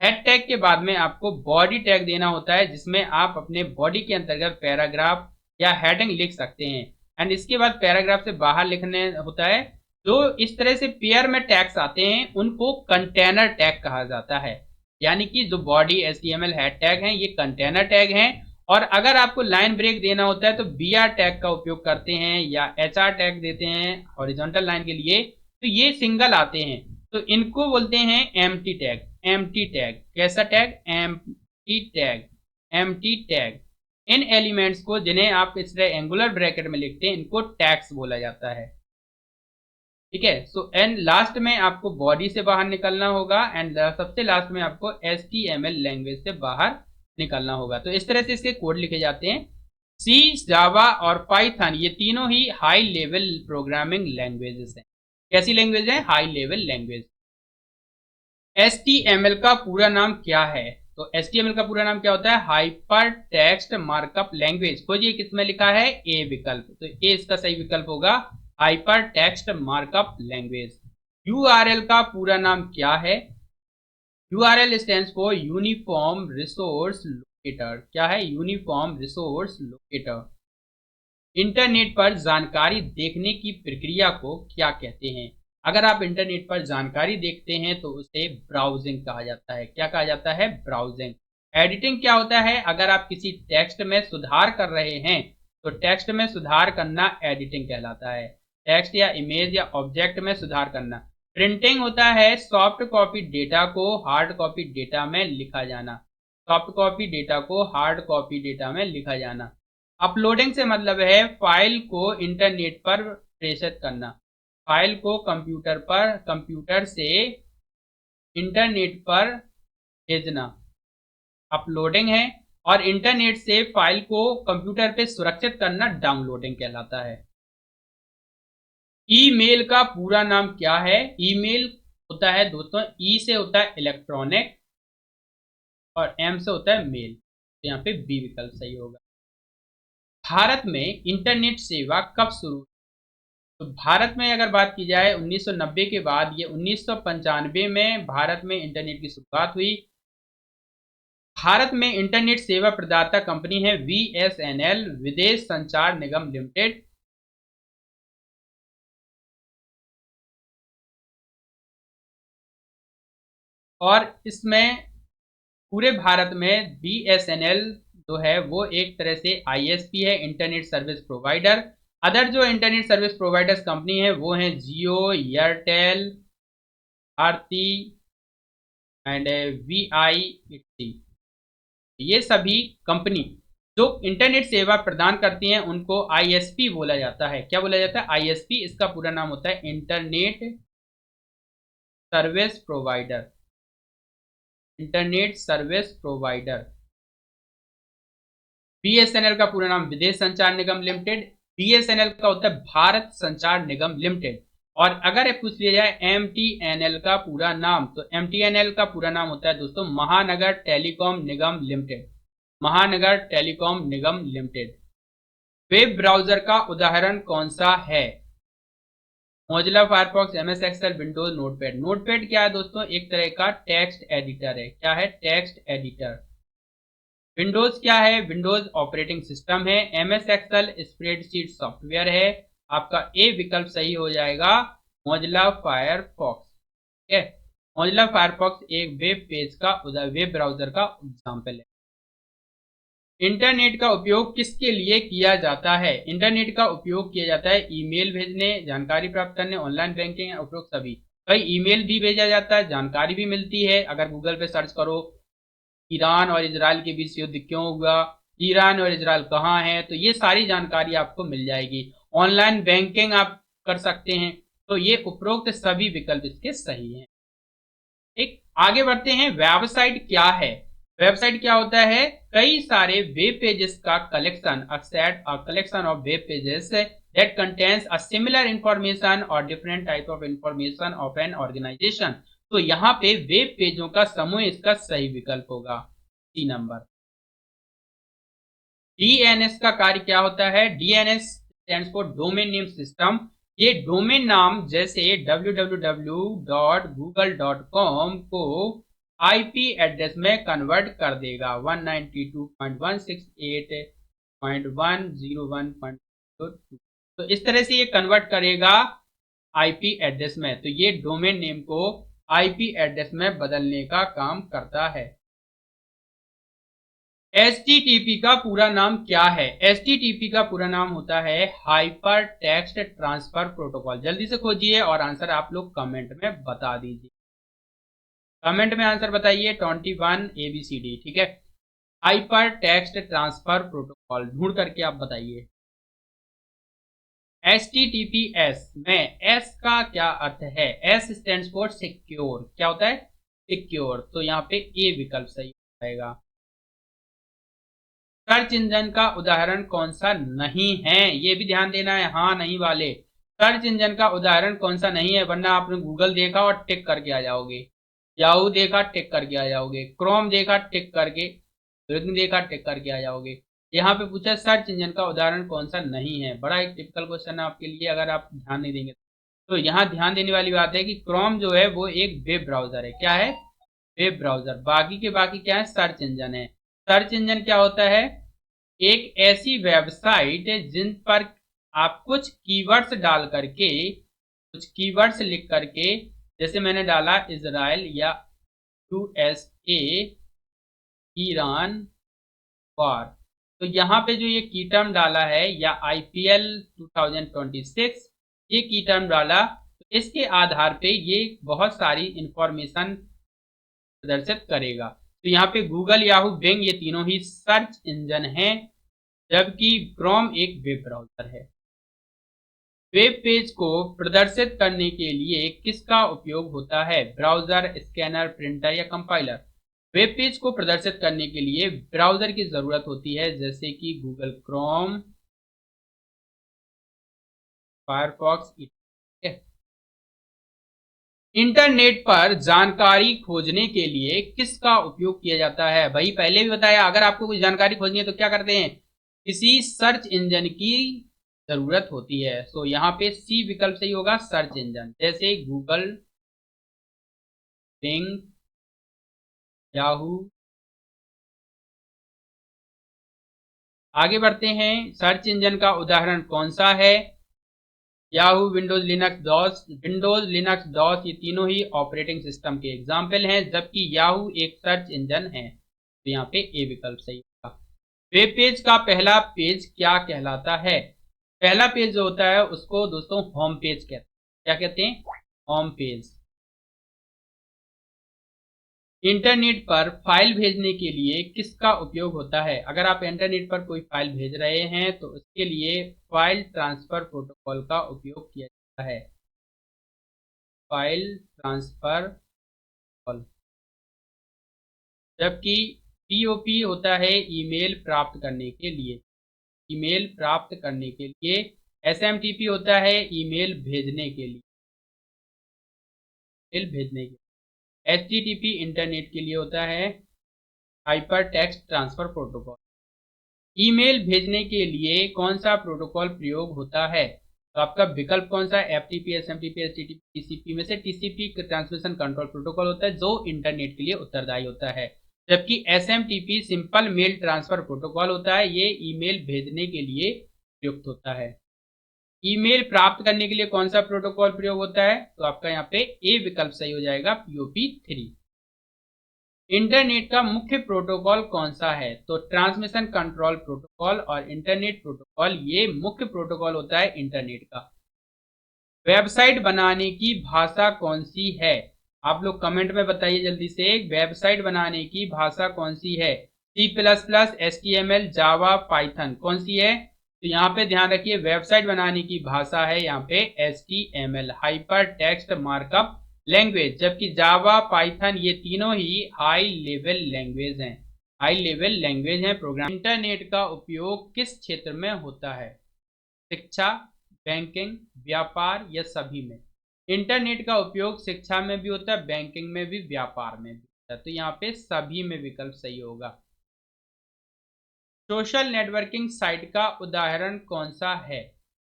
हेड टैग के बाद में आपको बॉडी टैग देना होता है जिसमें आप अपने बॉडी के अंतर्गत पैराग्राफ या हेडिंग लिख सकते हैं। एंड इसके बाद पैराग्राफ से बाहर लिखने होता है। जो इस तरह से पेयर में टैग्स आते हैं उनको कंटेनर टैग कहा जाता है। यानी कि जो बॉडी HTML हेड टैग हैं ये कंटेनर टैग हैं। और अगर आपको लाइन ब्रेक देना होता है तो BR टैग का उपयोग करते हैं या HR टैग देते हैं हॉरिजॉन्टल लाइन के लिए, तो ये सिंगल आते हैं, तो इनको बोलते हैं एम्प्टी टैग। एम्प्टी टैग कैसा tag? Empty tag. Empty tag in elements को जिन्हें आप इस तरह एंगुलर ब्रैकेट में लिखते हैं इनको टैग्स बोला जाता है। ठीक है, सो एंड लास्ट में आपको बॉडी से बाहर निकलना होगा एंड सबसे लास्ट में आपको HTML लैंग्वेज से बाहर निकलना होगा। तो इस तरह से इसके कोड लिखे जाते हैं। सी, जावा और पाइथन ये तीनों ही हाई लेवल प्रोग्रामिंग लैंग्वेजेस हैं। कैसी लैंग्वेज है? High level language. HTML का पूरा नाम क्या है? तो HTML का पूरा नाम क्या होता है? Hyper text markup language. खोजिए किसमें लिखा है? ए विकल्प, तो ए इसका सही विकल्प होगा, hyper text markup language. URL का पूरा नाम क्या है? URL stands for uniform resource locator. क्या है? Uniform resource locator. इंटरनेट पर जानकारी देखने की प्रक्रिया को क्या कहते हैं? अगर आप इंटरनेट पर जानकारी देखते हैं तो उसे ब्राउजिंग कहा जाता है। क्या कहा जाता है? ब्राउजिंग। एडिटिंग क्या होता है? अगर आप किसी टेक्स्ट में सुधार कर रहे हैं तो टेक्स्ट में सुधार करना एडिटिंग कहलाता है। टेक्स्ट या इमेज या ऑब्जेक्ट में सुधार करना। प्रिंटिंग होता है सॉफ्ट कॉपी डेटा को हार्ड कॉपी डेटा में लिखा जाना। सॉफ्ट कॉपी डेटा को हार्ड कॉपी डेटा में लिखा जाना। अपलोडिंग से मतलब है फाइल को इंटरनेट पर प्रेषित करना। फाइल को कंप्यूटर से इंटरनेट पर भेजना अपलोडिंग है। और इंटरनेट से फाइल को कंप्यूटर पे सुरक्षित करना डाउनलोडिंग कहलाता है। ईमेल का पूरा नाम क्या है? ईमेल होता है दोस्तों, ई से होता है इलेक्ट्रॉनिक और एम से होता है मेल, तो यहाँ पे बी विकल्प सही होगा। भारत में इंटरनेट सेवा कब शुरू? तो भारत में अगर बात की जाए 1990 के बाद, ये 1995 में भारत में इंटरनेट की शुरुआत हुई। भारत में इंटरनेट सेवा प्रदाता कंपनी है VSNL, विदेश संचार निगम लिमिटेड। और इसमें पूरे भारत में BSNL जो है वो एक तरह से ISP है, इंटरनेट सर्विस प्रोवाइडर। अदर जो इंटरनेट सर्विस प्रोवाइडर्स कंपनी है वो है जियो, एयरटेल, भारती एंड VIT। ये सभी कंपनी जो इंटरनेट सेवा प्रदान करती हैं उनको ISP बोला जाता है। क्या बोला जाता है? ISP। इसका पूरा नाम होता है internet service provider. Internet service provider. BSNL का पूरा नाम विदेश संचार निगम लिमिटेड। BSNL का होता है भारत संचार निगम लिमिटेड। और अगर पूछ लिया जाए MTNL का पूरा नाम, तो MTNL का पूरा नाम होता है दोस्तों Mahanagar Telecom Nigam Limited. Mahanagar Telecom Nigam Limited. Web browser का उदाहरण कौन सा है? Mozilla Firefox, MS Excel, Windows, Notepad. Notepad क्या है दोस्तों? एक तरह का टेक्स्ट एडिटर है। क्या है? Text editor. विंडोज क्या है? विंडोज ऑपरेटिंग सिस्टम है। MS एक्सेल स्प्रेडशीट सॉफ्टवेयर है। आपका ए विकल्प सही हो जाएगा, मोजिला फायरफॉक्स। ठीक है, मोजिला फायरफॉक्स एक वेब पेज का वेब ब्राउजर का एग्जाम्पल है। इंटरनेट का उपयोग किसके लिए किया जाता है? इंटरनेट का उपयोग किया जाता है ईमेल भेजने, जानकारी प्राप्त करने, ऑनलाइन बैंकिंग, उपरोक्त सभी। कई ईमेल भी भेजा जाता है, जानकारी भी मिलती है। अगर गूगल पे सर्च करो ईरान और इजराइल के बीच युद्ध क्यों हुआ, ईरान और इजराइल कहाँ है, तो ये सारी जानकारी आपको मिल जाएगी। ऑनलाइन बैंकिंग आप कर सकते हैं। तो ये उपरोक्त सभी विकल्प इसके सही हैं। एक आगे बढ़ते हैं। वेबसाइट क्या है? वेबसाइट क्या होता है? कई सारे वेब पेजेस का collection, a set, a collection of web pages that contains a similar information or different type of information of an organization। तो यहाँ पे वेब पेजों का समूह इसका सही विकल्प होगा, सी नंबर। DNS का कार्य क्या होता है? DNS stands for domain name system. ये डोमेन नाम जैसे www.google.com को IP एड्रेस में कन्वर्ट कर देगा 192.168.101.02। तो इस तरह से ये कन्वर्ट करेगा IP एड्रेस में। तो ये डोमेन नेम को IP एड्रेस में बदलने का काम करता है। HTTP का पूरा नाम क्या है? HTTP का पूरा नाम होता है हाइपर टेक्स्ट ट्रांसफर प्रोटोकॉल। जल्दी से खोजिए और आंसर आप लोग कमेंट में बता दीजिए। कमेंट में आंसर बताइए 21 ABCD। ठीक है, हाइपर टेक्स्ट ट्रांसफर प्रोटोकॉल ढूंढ करके आप बताइए। HTTPS में S का क्या अर्थ है? S stands for secure. क्या होता है? सिक्योर। तो यहाँ पे A विकल्प सही आएगा। सर्च इंजन का उदाहरण कौन सा नहीं है? ये भी ध्यान देना है, हाँ नहीं वाले। सर्च इंजन का उदाहरण कौन सा नहीं है? वरना आपने गूगल देखा और टिक करके आ जाओगे, याहू देखा टिक करके आ जाओगे, क्रोम देखा टिक करके, बिंग देखा टिक करके आ जाओगे। यहाँ पे पूछा सर्च इंजन का उदाहरण कौन सा नहीं है। बड़ा एक टिपिकल क्वेश्चन है आपके लिए, अगर आप ध्यान नहीं देंगे तो। यहाँ ध्यान देने वाली बात है कि क्रोम जो है वो एक वेब ब्राउजर है। क्या है? Web browser. बाकी के बाकी क्या है? सर्च इंजन है। सर्च इंजन क्या होता है? एक ऐसी वेबसाइट जिन पर आप कुछ कीवर्ड्स डाल करके, कुछ कीवर्ड्स लिख करके, जैसे मैंने डाला इजराइल या USA, ईरान वॉर, तो यहाँ पे जो ये की टर्म डाला है, या IPL 2026, ये की टर्म डाला, तो इसके आधार पे ये बहुत सारी इंफॉर्मेशन प्रदर्शित करेगा। तो यहाँ पे गूगल, याहू, बिंग ये तीनों ही सर्च इंजन हैं, जबकि क्रोम एक वेब ब्राउजर है। वेब पेज को प्रदर्शित करने के लिए किसका उपयोग होता है? ब्राउजर, स्कैनर, प्रिंटर या कंपाइलर। वेब पेज को प्रदर्शित करने के लिए ब्राउजर की जरूरत होती है, जैसे कि गूगल क्रोम, फायरफॉक्स। इंटरनेट पर जानकारी खोजने के लिए किसका उपयोग किया जाता है? भाई पहले भी बताया, अगर आपको कुछ जानकारी खोजनी है तो क्या करते हैं? किसी सर्च इंजन की जरूरत होती है। सो यहाँ पे सी विकल्प सही होगा, सर्च इंजन, जैसे गूगल, बिंग, याहू। आगे बढ़ते हैं, सर्च इंजन का उदाहरण कौन सा है? याहू, विंडोज लिनक्स डॉस, ये तीनों ही ऑपरेटिंग सिस्टम के एग्जाम्पल हैं, जबकि याहू एक सर्च इंजन है। तो यहाँ पे ए विकल्प सही होगा। वेब पेज का पहला पेज क्या कहलाता है? पहला पेज जो होता है उसको दोस्तों होम पेज कहते हैं। क्या कहते हैं? Home page. इंटरनेट पर फाइल भेजने के लिए किसका उपयोग होता है? अगर आप इंटरनेट पर कोई फाइल भेज रहे हैं तो उसके लिए फाइल ट्रांसफर प्रोटोकॉल का उपयोग किया जाता है। File transfer protocol. जबकि पीओपी होता है ईमेल प्राप्त करने के लिए। ईमेल प्राप्त करने के लिए। एसएमटीपी होता है ईमेल भेजने के लिए। ईमेल भेजने के लिए। एचटीटीपी इंटरनेट के लिए होता है, hyper text transfer protocol. Email भेजने के लिए कौन सा प्रोटोकॉल प्रयोग होता है? तो आपका विकल्प कौन सा? एफटीपी, एसएमटीपी, एचटीटीपी, टीसीपी में से टीसीपी ट्रांसमिशन कंट्रोल प्रोटोकॉल होता है जो इंटरनेट के लिए उत्तरदायी होता है। जबकि SMTP simple mail transfer protocol होता है, ये ईमेल भेजने के लिए प्रयुक्त होता है। ईमेल प्राप्त करने के लिए कौन सा प्रोटोकॉल प्रयोग होता है? तो आपका यहाँ पे ए विकल्प सही हो जाएगा, पीओपी 3। इंटरनेट का मुख्य प्रोटोकॉल कौन सा है? तो ट्रांसमिशन कंट्रोल प्रोटोकॉल और इंटरनेट प्रोटोकॉल, ये मुख्य प्रोटोकॉल होता है इंटरनेट का। वेबसाइट बनाने की भाषा कौन सी है? आप लोग कमेंट में बताइए जल्दी से, वेबसाइट बनाने की भाषा कौन सी है? C++, HTML, जावा, पाइथन, कौन सी है? तो यहाँ पे ध्यान रखिए, वेबसाइट बनाने की भाषा है यहाँ पे HTML, hyper text markup language. जबकि जावा, पाइथन, ये तीनों ही हाई लेवल लैंग्वेज हैं। हाई लेवल लैंग्वेज हैं प्रोग्राम। इंटरनेट का उपयोग किस क्षेत्र में होता है? शिक्षा, बैंकिंग, व्यापार या सभी में? इंटरनेट का उपयोग शिक्षा में भी होता है, बैंकिंग में भी, व्यापार में भी होता है। तो यहाँ पे सभी में विकल्प सही होगा। सोशल नेटवर्किंग साइट का उदाहरण कौन सा है?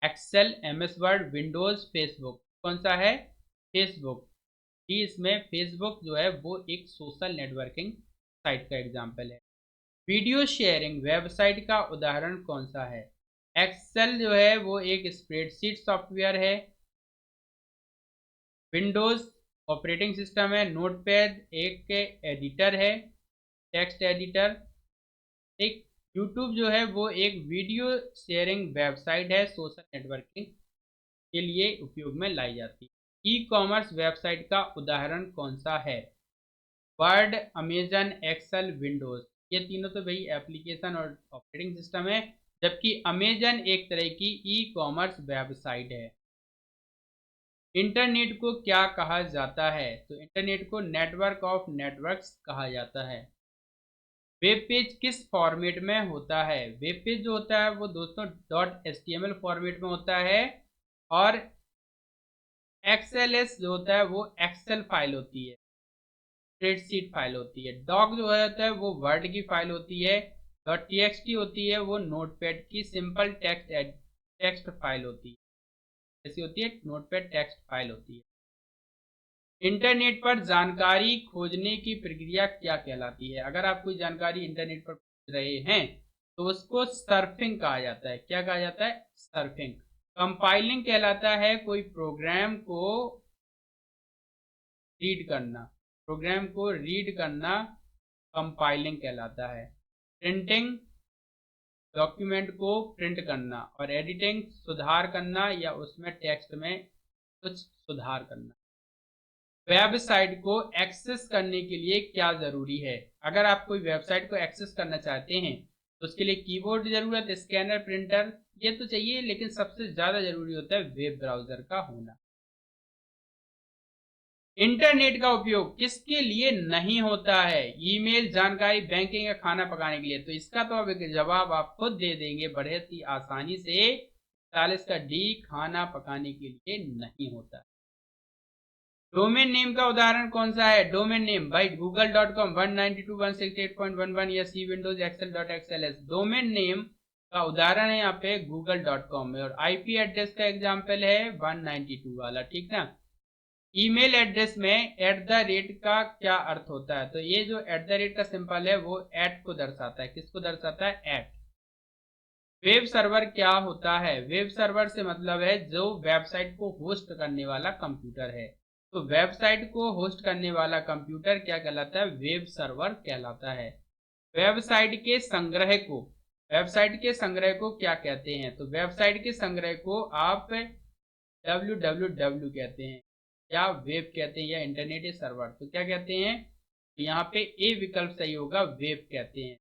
Excel, MS Word, Windows, Facebook, कौन सा है? फेसबुक। जी, इसमें फेसबुक जो है वो एक सोशल नेटवर्किंग साइट का एग्जाम्पल है। वीडियो शेयरिंग वेबसाइट का उदाहरण कौन सा है? एक्सेल जो है वो एक स्प्रेडशीट सॉफ्टवेयर है। विंडोज ऑपरेटिंग सिस्टम है। नोटपैड एक एडिटर है, टेक्स्ट एडिटर। एक यूट्यूब जो है वो एक वीडियो शेयरिंग वेबसाइट है, सोशल नेटवर्किंग के लिए उपयोग में लाई जाती है। ई कॉमर्स वेबसाइट का उदाहरण कौन सा है? वर्ड, अमेजन, एक्सेल, विंडोज, ये तीनों तो भाई एप्लीकेशन और ऑपरेटिंग सिस्टम है, जबकि अमेजन एक तरह की ई कॉमर्स वेबसाइट है। इंटरनेट को क्या कहा जाता है? तो इंटरनेट को नेटवर्क ऑफ नेटवर्क्स कहा जाता है। वेब पेज किस फॉर्मेट में होता है? वेब पेज जो होता है वो दोस्तों .html फॉर्मेट में होता है, और XLS जो होता है वो एक्सेल फाइल होती है, स्प्रेडशीट फाइल होती है। डॉक जो होता है वो वर्ड की फाइल होती है। .txt होती है वो नोटपैड की सिंपल टेक्स्ट फाइल होती है। ऐसी होती है, नोटपैड टेक्स्ट फाइल होती है। इंटरनेट पर जानकारी खोजने की प्रक्रिया क्या कहलाती है? अगर आप कोई जानकारी इंटरनेट पर खोज रहे हैं तो उसको सर्फिंग कहा जाता है। क्या कहा जाता है? सर्फिंग। कंपाइलिंग कहलाता है कोई प्रोग्राम को रीड करना। प्रोग्राम को रीड करना कंपाइलिंग कहलाता है। प्रिंटिंग, डॉक्यूमेंट को प्रिंट करना। और एडिटिंग, सुधार करना या उसमें टेक्स्ट में कुछ सुधार करना। वेबसाइट को एक्सेस करने के लिए क्या जरूरी है? अगर आप कोई वेबसाइट को एक्सेस करना चाहते हैं तो उसके लिए कीबोर्ड की जरूरत, स्कैनर, प्रिंटर, ये तो चाहिए, लेकिन सबसे ज्यादा जरूरी होता है वेब ब्राउजर का होना। इंटरनेट का उपयोग किसके लिए नहीं होता है? ईमेल, जानकारी, बैंकिंग या खाना पकाने के लिए? तो इसका तो अब जवाब आप खुद दे देंगे बहुत ही आसानी से। 40 का डी, खाना पकाने के लिए नहीं होता। डोमेन नेम का उदाहरण कौन सा है? डोमेन नेम भाई google.com, 192.168.11 या सी विंडोज, excel.xls। डोमेन नेम का उदाहरण है यहाँ पे google.com में, और आईपी एड्रेस का एग्जाम्पल है 192 वाला, ठीक ना। ईमेल एड्रेस में @ का क्या अर्थ होता है, तो ये जो @ का सिंपल है वो एट को दर्शाता है। किसको दर्शाता है? एट। वेब सर्वर क्या होता है? वेब सर्वर से मतलब है जो वेबसाइट को होस्ट करने वाला कंप्यूटर है। तो वेबसाइट को होस्ट करने वाला कंप्यूटर क्या कहलाता है? वेब सर्वर कहलाता है। वेबसाइट के संग्रह को, वेबसाइट के संग्रह को क्या कहते हैं? तो वेबसाइट के संग्रह को आप www कहते हैं, या वेब कहते हैं, या इंटरनेट सर्वर। तो क्या कहते हैं? तो यहाँ पे ए विकल्प सही होगा, वेब कहते हैं।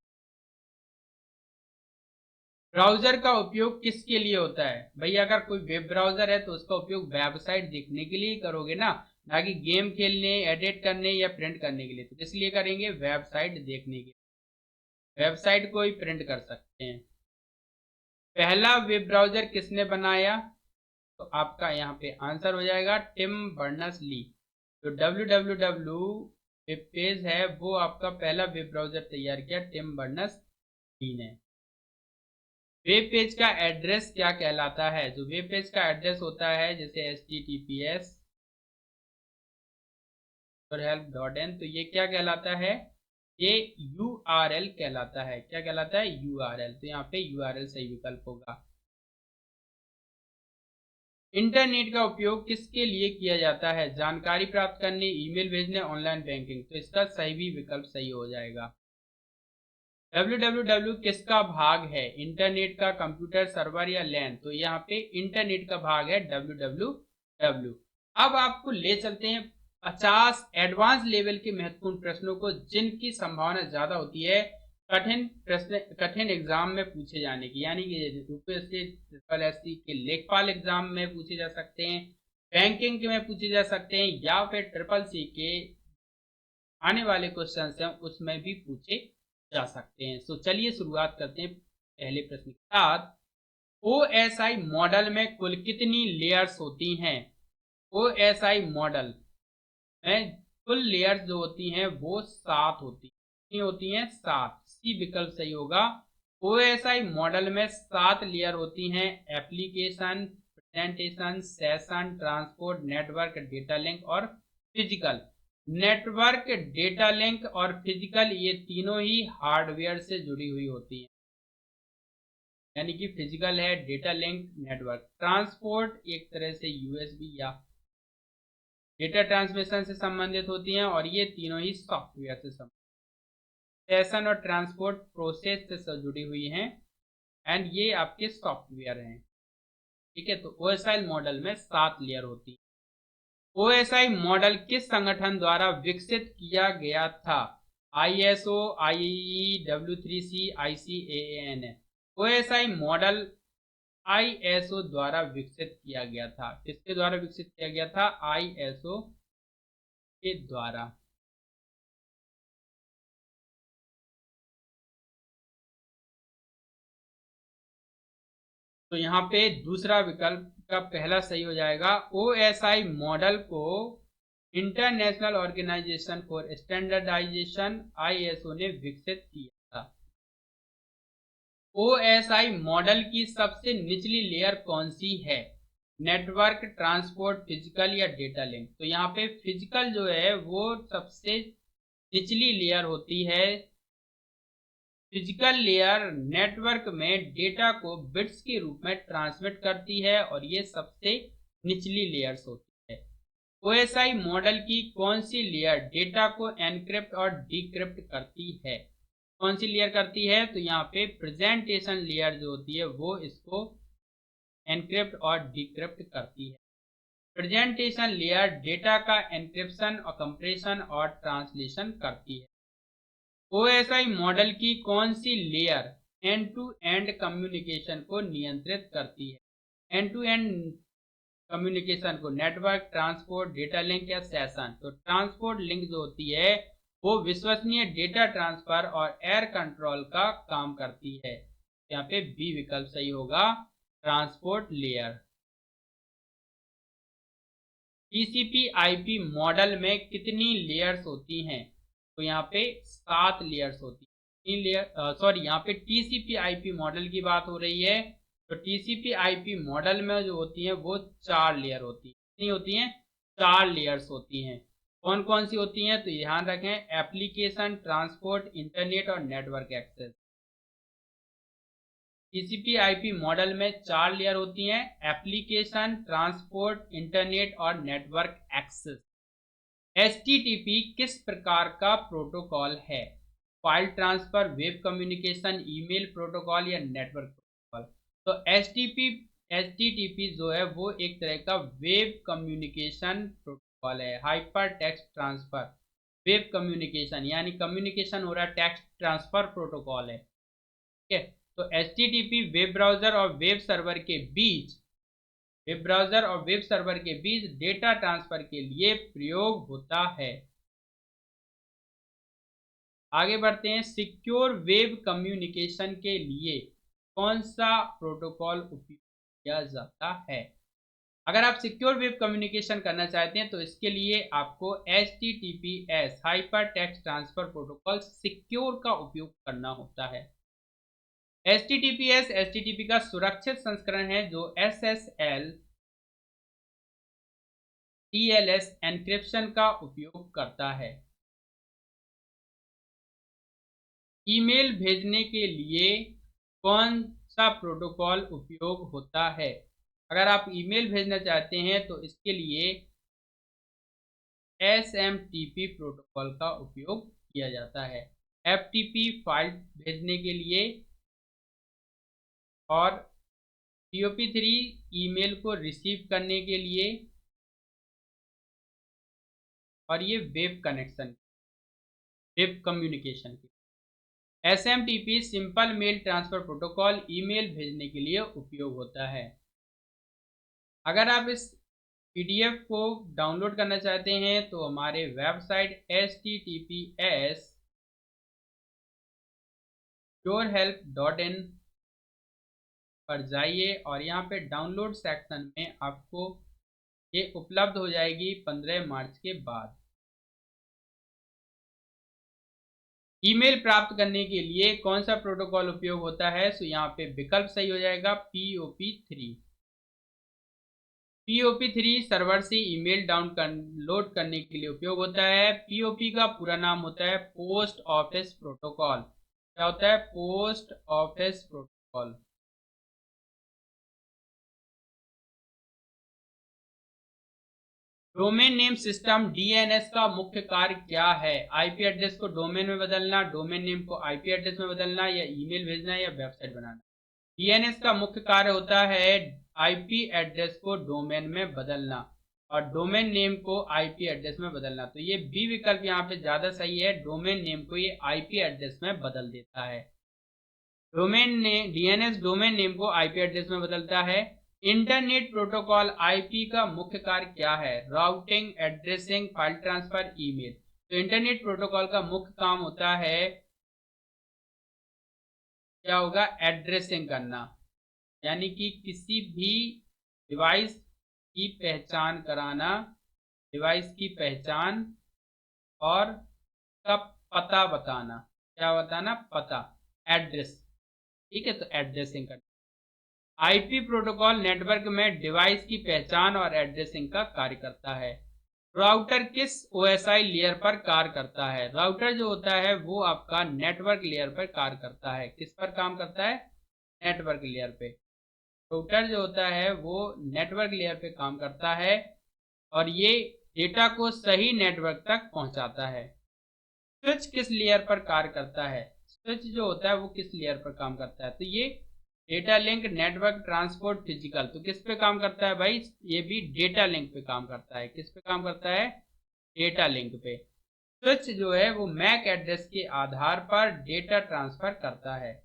ब्राउजर का उपयोग किसके लिए होता है? भैया अगर कोई वेब ब्राउजर है तो उसका उपयोग वेबसाइट देखने के लिए ही करोगे ना, ना कि गेम खेलने, एडिट करने या प्रिंट करने के लिए। तो किस लिए करेंगे? वेबसाइट देखने के लिए। वेबसाइट को ही प्रिंट कर सकते हैं। पहला वेब ब्राउजर किसने बनाया? तो आपका यहाँ पे आंसर हो जाएगा टिम बर्नर्स-ली। जो www वेब पेज है वो आपका पहला वेब ब्राउजर तैयार किया टिम बर्नर्स-ली ने। वेब पेज का एड्रेस क्या कहलाता है? जो वेब पेज का एड्रेस होता है जैसे https और help.in, तो ये क्या कहलाता है? ये URL कहलाता है। क्या कहलाता है? URL। तो यहाँ पे URL सही विकल्प होगा। इंटरनेट का उपयोग किसके लिए किया जाता है? जानकारी प्राप्त करने, ईमेल भेजने, ऑनलाइन बैंकिंग। तो इसका सही भी विकल्प सही हो जाएगा। www किसका भाग है? इंटरनेट का, कंप्यूटर, सर्वर या लैन? तो यहाँ पे इंटरनेट का भाग है www। अब आपको ले चलते हैं 50 एडवांस लेवल के महत्वपूर्ण प्रश्नों को, जिनकी संभावना ज्यादा होती है कठिन प्रश्न, कठिन एग्जाम में पूछे जाने की, यानी कि यूपीएससी, ट्रिपल एससी के लेखपाल एग्जाम में पूछे जा सकते हैं, बैंकिंग के में पूछे जा सकते हैं, या फिर ट्रिपल सी के आने वाले क्वेश्चन हैं उसमें भी पूछे जा सकते हैं। तो चलिए शुरुआत करते हैं पहले प्रश्न के साथ। ओएसआई मॉडल में कुल कितनी लेयर्स होती हैं? ओएसआई मॉडल में कुल लेयर्स जो होती हैं वो 7 होती हैं। कितनी होती हैं? 7। सी विकल्प सही होगा। ओएसआई मॉडल में 7 लेयर होती हैं: application, presentation, session, transport, network, data link और फिजिकल। नेटवर्क, डेटा लिंक और फिजिकल, ये तीनों ही हार्डवेयर से जुड़ी हुई होती हैं, यानी कि फिजिकल है, डेटा लिंक, नेटवर्क। ट्रांसपोर्ट एक तरह से यूएसबी या डेटा ट्रांसमिशन से संबंधित होती हैं, और ये तीनों ही सॉफ्टवेयर से संबंधित। सेशन और ट्रांसपोर्ट प्रोसेस से जुड़ी हुई हैं, एंड ये आपके सॉफ्टवेयर हैं, ठीक है। तो ओएसआई मॉडल में 7 लेयर होती है। ओएसआई मॉडल किस संगठन द्वारा विकसित किया गया था? ISO, IEEE, W3C, ICAAN। OSI model ISO द्वारा विकसित किया गया था। किसके द्वारा विकसित किया गया था? आईएसओ के द्वारा। तो यहाँ पे दूसरा विकल्प का पहला सही हो जाएगा। ओएसआई मॉडल को International Organisation for Standardisation ISO ने विकसित किया था। ओएसआई मॉडल की सबसे निचली लेयर कौन सी है? नेटवर्क, ट्रांसपोर्ट, फिजिकल या डेटा लिंक? तो यहाँ पे फिजिकल जो है वो सबसे निचली लेयर होती है। फिजिकल लेयर नेटवर्क में डेटा को बिट्स के रूप में ट्रांसमिट करती है, और ये सबसे निचली लेयर्स होती है। ओएसआई मॉडल की कौन सी लेयर डेटा को एनक्रिप्ट और डिक्रिप्ट करती है? कौन सी लेयर करती है? तो यहाँ पे प्रेजेंटेशन लेयर जो होती है वो इसको एनक्रिप्ट और डिक्रिप्ट करती है। प्रेजेंटेशन लेयर डेटा का एनक्रिप्शन और कंप्रेशन और ट्रांसलेशन करती है। ओएसआई मॉडल की कौन सी layer end to end communication को नियंत्रित करती है? एंड टू एंड कम्युनिकेशन को नेटवर्क, ट्रांसपोर्ट, डेटा लिंक या सेशन? तो ट्रांसपोर्ट लिंक जो होती है वो विश्वसनीय डेटा ट्रांसफर और एयर कंट्रोल का काम करती है। यहाँ पे बी विकल्प सही होगा, transport layer. TCP IP model में कितनी लेयर्स होती हैं? तो यहाँ पे 7 लेयर्स होती हैं। तीन लेयर, सॉरी यहाँ पे टीसीपी आईपी मॉडल की बात हो रही है। तो टीसीपी आईपी मॉडल में जो होती है वो 4 लेयर होती है। कितनी होती हैं? 4 लेयर्स होती हैं। कौन कौन सी होती हैं? तो ध्यान रखें, एप्लीकेशन, ट्रांसपोर्ट, इंटरनेट और network access. TCP IP model में 4 लेयर होती हैं, एप्लीकेशन, ट्रांसपोर्ट, इंटरनेट और नेटवर्क एक्सेस। एचटीटीपी किस प्रकार का प्रोटोकॉल है? File transfer, web communication, email protocol या नेटवर्क प्रोटोकॉल? तो एचटीटीपी जो है वो एक तरह का वेब कम्युनिकेशन प्रोटोकॉल है। Hyper text transfer, web communication यानी कम्युनिकेशन हो रहा है, टेक्स्ट ट्रांसफर प्रोटोकॉल है। ठीक है, तो एचटीटीपी वेब ब्राउजर और वेब सर्वर के बीच डेटा ट्रांसफर के लिए प्रयोग होता है। आगे बढ़ते हैं, सिक्योर वेब कम्युनिकेशन के लिए कौन सा प्रोटोकॉल उपयोग किया जाता है? अगर आप सिक्योर वेब कम्युनिकेशन करना चाहते हैं तो इसके लिए आपको HTTPS hyper text transfer protocol secure का उपयोग करना होता है। HTTPS HTTP का सुरक्षित संस्करण है जो SSL TLS एन्क्रिप्शन का उपयोग करता है। ईमेल भेजने के लिए कौन सा प्रोटोकॉल उपयोग होता है? अगर आप ईमेल भेजना चाहते हैं तो इसके लिए SMTP प्रोटोकॉल का उपयोग किया जाता है। FTP फाइल भेजने के लिए और POP3 ईमेल को रिसीव करने के लिए, और ये वेब कम्युनिकेशन के। SMTP simple mail transfer protocol email भेजने के लिए उपयोग होता है। अगर आप इस PDF को डाउनलोड करना चाहते हैं तो हमारे वेबसाइट https://purehelp.in पर जाइए और यहाँ पे डाउनलोड सेक्शन में आपको ये उपलब्ध हो जाएगी 15 मार्च के बाद। ईमेल प्राप्त करने के लिए कौन सा प्रोटोकॉल उपयोग होता है? तो यहाँ पे विकल्प सही हो जाएगा POP3। POP3 सर्वर से ईमेल डाउनलोड करने के लिए उपयोग होता है। POP का पूरा नाम होता है पोस्ट ऑफिस प्रोटोकॉल। क्या होता है? Post office protocol. Domain name system DNS का मुख्य कार्य क्या है? आईपी एड्रेस को डोमेन में बदलना, डोमेन नेम को आईपी एड्रेस में बदलना, या ईमेल भेजना, या वेबसाइट बनाना। DNS का मुख्य कार्य होता है आईपी एड्रेस को डोमेन में बदलना और डोमेन नेम को आईपी एड्रेस में बदलना। तो ये बी विकल्प यहाँ पे ज्यादा सही है, डोमेन नेम को ये आईपी एड्रेस में बदल देता है। DNS डोमेन नेम को आईपी एड्रेस में बदलता है। इंटरनेट प्रोटोकॉल आईपी का मुख्य कार्य क्या है? Routing, addressing, file transfer, email. तो इंटरनेट प्रोटोकॉल का मुख्य काम होता है, क्या होगा? एड्रेसिंग करना, यानी कि किसी भी डिवाइस की पहचान कराना, डिवाइस की पहचान और का पता बताना। क्या बताना? पता, एड्रेस। ठीक है, तो एड्रेसिंग करना। आईपी प्रोटोकॉल नेटवर्क में डिवाइस की पहचान और एड्रेसिंग का कार्य करता है। राउटर किस OSI लेयर पर कार्य करता है? राउटर जो होता है वो आपका नेटवर्क लेयर पर कार्य करता है। किस पर काम करता है? नेटवर्क लेयर पे। राउटर जो होता है वो नेटवर्क लेयर पे काम करता है और ये डेटा को सही नेटवर्क तक पहुंचाता है। स्विच किस लेयर पर कार्य करता है? स्विच जो होता है वो किस लेयर पर काम करता है? तो ये data link, network, transport, physical. तो किस पे काम करता है भाई? ये भी डेटा लिंक पे काम करता है। किस पे काम करता है? डेटा लिंक पे। स्विच जो है वो मैक एड्रेस के आधार पर डेटा ट्रांसफर करता है।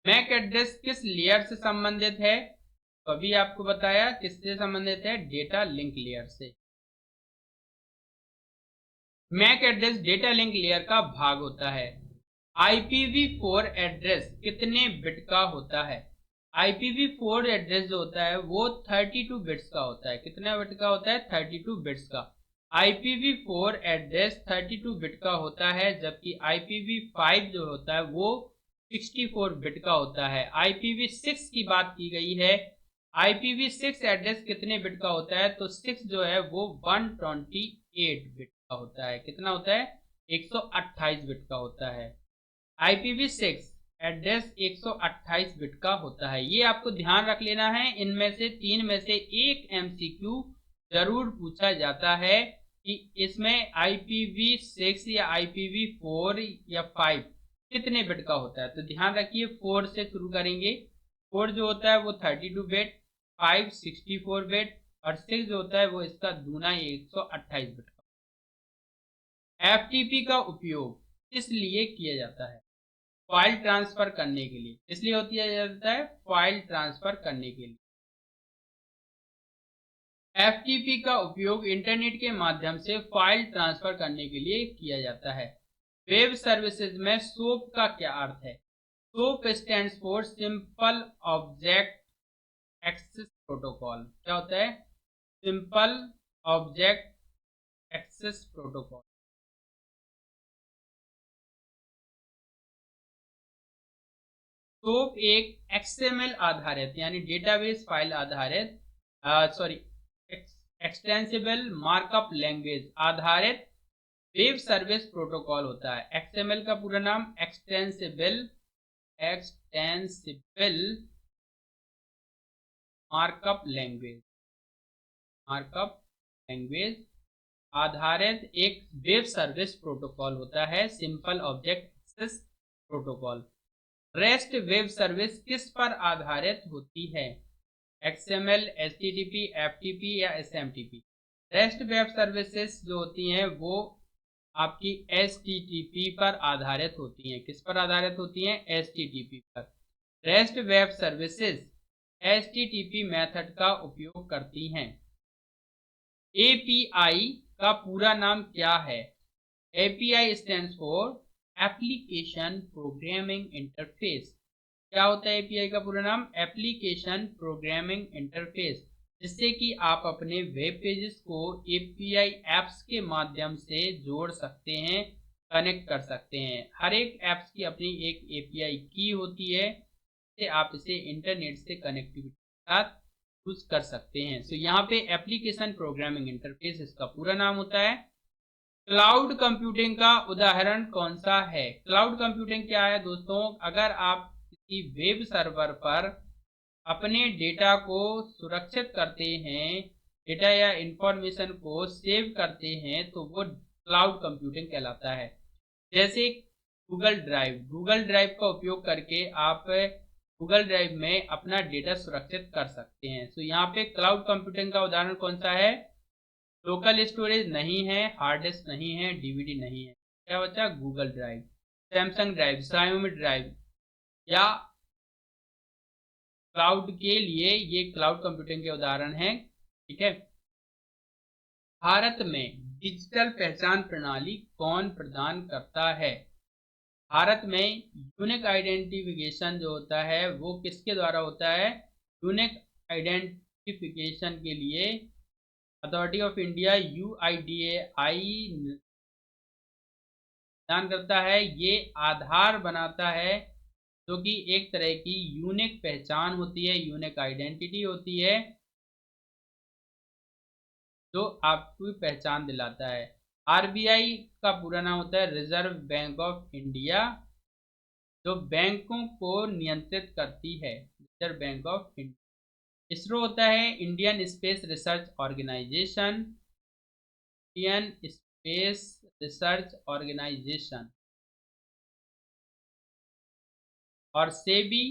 मैक एड्रेस किस लेयर से संबंधित है? तो अभी आपको बताया किससे संबंधित है? डेटा लिंक लेयर से। MAC address data link layer का भाग होता है। IPv4 एड्रेस कितने बिट का होता है? IPv4 एड्रेस जो होता है वो 32 बिट्स का होता है। कितने बिट का होता है? 32 बिट्स का। IPv4 एड्रेस 32 बिट का होता है, जबकि IPv5 जो होता है वो 64 बिट का होता है। IPv6 की बात की गई है। IPv6 एड्रेस कितने बिट का होता है, तो 6 जो है वो 128 बिट का होता है। कितना होता है? 128 बिट का होता है। IPv6 एड्रेस 128 बिट का होता है। ये आपको ध्यान रख लेना है। इनमें से 3 में से एक MCQ जरूर पूछा जाता है कि इसमें IPv6 या IPv4 या 5 कितने बिट का होता है। तो ध्यान रखिए, 4 से शुरू करेंगे। 4 जो होता है वो 32 बिट, 5 64 बिट और 6 जो होता है वो इसका दूना 128 बिट का। FTP का उपयोग किस लिए किया जाता है? फाइल ट्रांसफर करने के लिए। इसलिए होती जाता है फाइल ट्रांसफर करने के लिए। FTP का उपयोग इंटरनेट के माध्यम से फाइल ट्रांसफर करने के लिए किया जाता है। वेब सर्विसेज में SOAP का क्या अर्थ है? SOAP stands for simple object access protocol. क्या होता है? Simple object access protocol. SOAP एक XML आधारित यानी डेटाबेस फाइल आधारित एक्सटेंसिबल मार्कअप लैंग्वेज आधारित वेब सर्विस प्रोटोकॉल होता है। XML का पूरा नाम एक्सटेंसिबल मार्कअप लैंग्वेज आधारित एक वेब सर्विस प्रोटोकॉल होता है, simple object access protocol. REST web service किस पर आधारित होती है? XML, HTTP, FTP या SMTP। रेस्ट वेब सर्विसेज जो होती हैं वो आपकी HTTP पर आधारित होती हैं। किस पर आधारित होती हैं? HTTP पर। Rest web services HTTP method का उपयोग करती हैं। API का पूरा नाम क्या है? API stands for application programming interface. क्या होता है API का पूरा नाम? Application programming interface. जिससे कि आप अपने वेब पेजेस को API एप्स के माध्यम से जोड़ सकते हैं, कनेक्ट कर सकते हैं। हर एक एप्स की अपनी एक API की होती है, जिससे आप इसे इंटरनेट से कनेक्टिविटी के साथ यूज कर सकते हैं। सो यहाँ पे एप्लीकेशन प्रोग्रामिंग इंटरफेस इसका पूरा नाम होता है। क्लाउड कंप्यूटिंग का उदाहरण कौन सा है? क्लाउड कंप्यूटिंग क्या है दोस्तों? अगर आप किसी वेब सर्वर पर अपने डेटा को सुरक्षित करते हैं, डेटा या इंफॉर्मेशन को सेव करते हैं, तो वो क्लाउड कंप्यूटिंग कहलाता है। जैसे गूगल ड्राइव का उपयोग करके आप गूगल ड्राइव में अपना डेटा सुरक्षित कर सकते हैं। तो यहाँ पे क्लाउड कंप्यूटिंग का उदाहरण कौन सा है? लोकल स्टोरेज नहीं है, हार्ड डिस्क नहीं है, DVD नहीं है। क्या बचा? Google drive, Samsung drive, Xiaomi drive या क्लाउड के लिए ये क्लाउड कंप्यूटिंग के उदाहरण हैं। ठीक है। भारत में डिजिटल पहचान प्रणाली कौन प्रदान करता है? भारत में यूनिक आइडेंटिफिकेशन जो होता है वो किसके द्वारा होता है? यूनिक आइडेंटिफिकेशन के लिए अथॉरिटी ऑफ इंडिया UIDAI प्रदान करता है। ये आधार बनाता है, जो कि एक तरह की यूनिक पहचान होती है, यूनिक आइडेंटिटी होती है, जो आपको पहचान दिलाता है। RBI का पूरा नाम होता है रिजर्व बैंक ऑफ इंडिया, जो बैंकों को नियंत्रित करती है, Reserve Bank of India. ISRO होता है Indian Space Research Organisation, Indian Space Research Organisation. और सेबी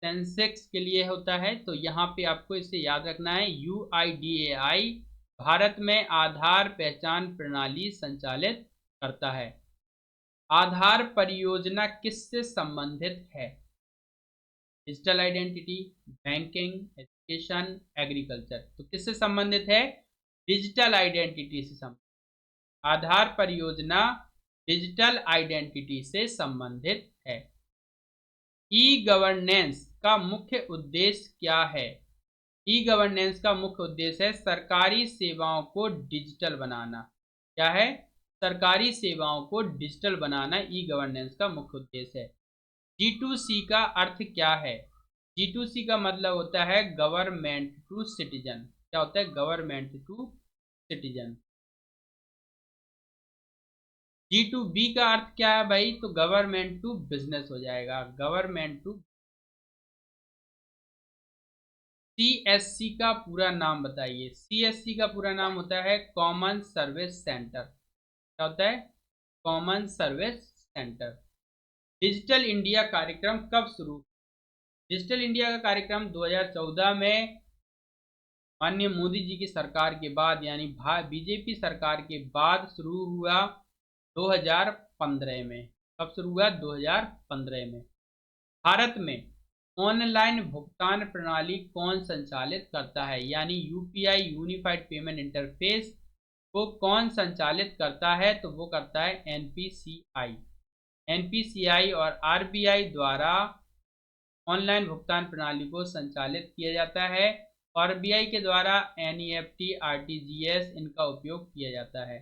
सेंसेक्स के लिए होता है। तो यहाँ पे आपको इसे याद रखना है, UIDAI भारत में आधार पहचान प्रणाली संचालित करता है। आधार परियोजना किससे संबंधित है? Digital identity, banking, education, agriculture. तो किससे संबंधित है? डिजिटल आइडेंटिटी से संबंधित। आधार परियोजना डिजिटल आइडेंटिटी से संबंधित है। ई गवर्नेंस का मुख्य उद्देश्य क्या है? ई गवर्नेंस का मुख्य उद्देश्य है सरकारी सेवाओं को डिजिटल बनाना। क्या है? सरकारी सेवाओं को डिजिटल बनाना ई गवर्नेंस का मुख्य उद्देश्य है। G2C का अर्थ क्या है? G2C का मतलब होता है गवर्नमेंट टू सिटीजन। क्या होता है? Government to citizen. G2B का अर्थ क्या है भाई? तो गवर्नमेंट टू बिजनेस हो जाएगा, गवर्नमेंट टू। CSC का पूरा नाम बताइए। CSC का पूरा नाम होता है कॉमन सर्विस सेंटर। क्या होता है? Common service centre. Digital India कार्यक्रम कब शुरू? डिजिटल इंडिया का कार्यक्रम 2014 में माननीय मोदी जी की सरकार के बाद, यानी बीजेपी सरकार के बाद शुरू हुआ 2015 में। कब शुरू हुआ? 2015 में। भारत में ऑनलाइन भुगतान प्रणाली कौन संचालित करता है? यानी यूपीआई यूनिफाइड पेमेंट इंटरफेस को कौन संचालित करता है? तो वो करता है एनपीसीआई। एनपीसीआई और आरबीआई द्वारा ऑनलाइन भुगतान प्रणाली को संचालित किया जाता है। आरबीआई के द्वारा एनईएफटी, आरटीजीएस इनका उपयोग किया जाता है।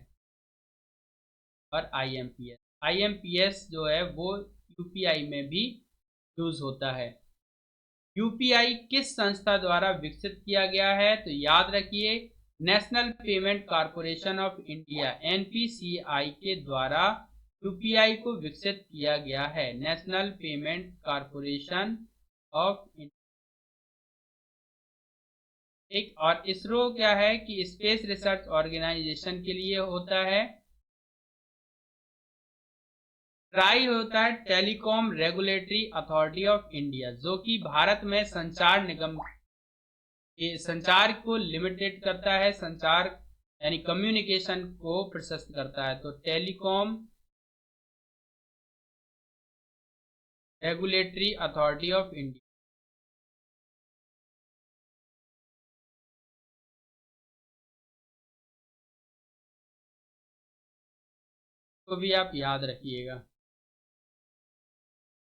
और आईएमपीएस जो है वो यूपीआई में भी यूज होता है। यूपीआई किस संस्था द्वारा विकसित किया गया है? तो याद रखिए, national payment corporation of India NPCI के द्वारा यूपीआई को विकसित किया गया है। National payment corporation of India. एक और इसरो क्या है कि स्पेस रिसर्च ऑर्गेनाइजेशन के लिए होता है। ट्राई होता है telecom regulatory authority of India, जो कि भारत में संचार निगम के संचार को लिमिटेड करता है, संचार यानी कम्युनिकेशन को प्रशस्त करता है। तो telecom regulatory authority of India को भी आप याद रखिएगा।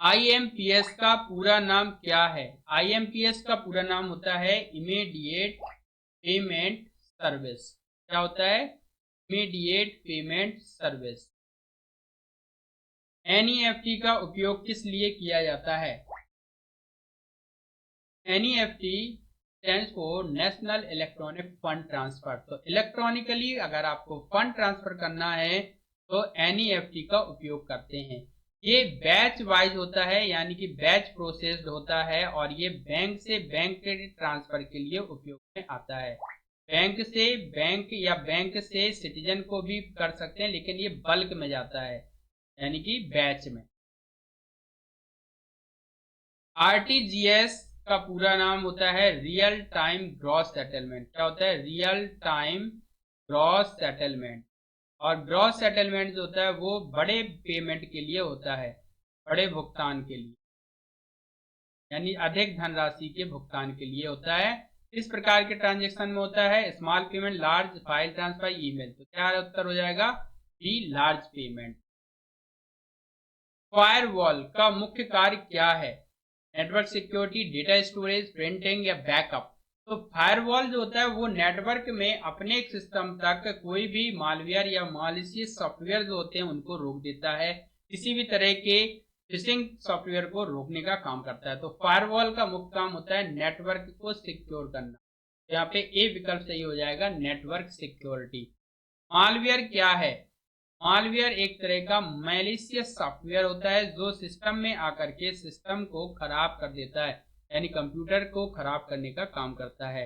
आईएमपीएस का पूरा नाम क्या है? आईएमपीएस का पूरा नाम होता है इमीडिएट पेमेंट सर्विस। क्या होता है? Immediate payment service. एनईएफटी का उपयोग किस लिए किया जाता है? NEFT stands for national electronic fund transfer. तो इलेक्ट्रॉनिकली अगर आपको फंड ट्रांसफर करना है तो एनईएफटी का उपयोग करते हैं। ये बैच वाइज होता है, यानी कि बैच प्रोसेस्ड होता है, और ये बैंक से बैंक ट्रांसफर के लिए उपयोग में आता है। बैंक से बैंक या बैंक से सिटीजन को भी कर सकते हैं, लेकिन ये बल्क में जाता है, यानी कि बैच में। आरटीजीएस का पूरा नाम होता है रियल टाइम ग्रॉस सेटलमेंट। क्या होता है? Real time gross settlement. और ग्रॉस सेटलमेंट जो होता है वो बड़े पेमेंट के लिए होता है, बड़े भुगतान के लिए, यानी अधिक धनराशि के भुगतान के लिए होता है। इस प्रकार के ट्रांजेक्शन में होता है small payment, large file transfer, email. तो क्या उत्तर हो जाएगा? B, large payment. फायरवॉल का मुख्य कार्य क्या है? Network security, data storage, printing या बैकअप। तो फायरवॉल जो होता है वो नेटवर्क में अपने एक सिस्टम तक कोई भी मालवेयर या मालिशियस सॉफ्टवेयर जो होते हैं उनको रोक देता है, किसी भी तरह के फिशिंग सॉफ्टवेयर को रोकने का काम करता है। तो फायरवॉल का मुख्य काम होता है नेटवर्क को सिक्योर करना। तो यहाँ पे ए विकल्प सही हो जाएगा, नेटवर्क सिक्योरिटी। मालवेयर क्या है? मालवेयर एक तरह का मैलिशियस सॉफ्टवेयर होता है जो सिस्टम में आकर के सिस्टम को खराब कर देता है, यानी कंप्यूटर को खराब करने का काम करता है।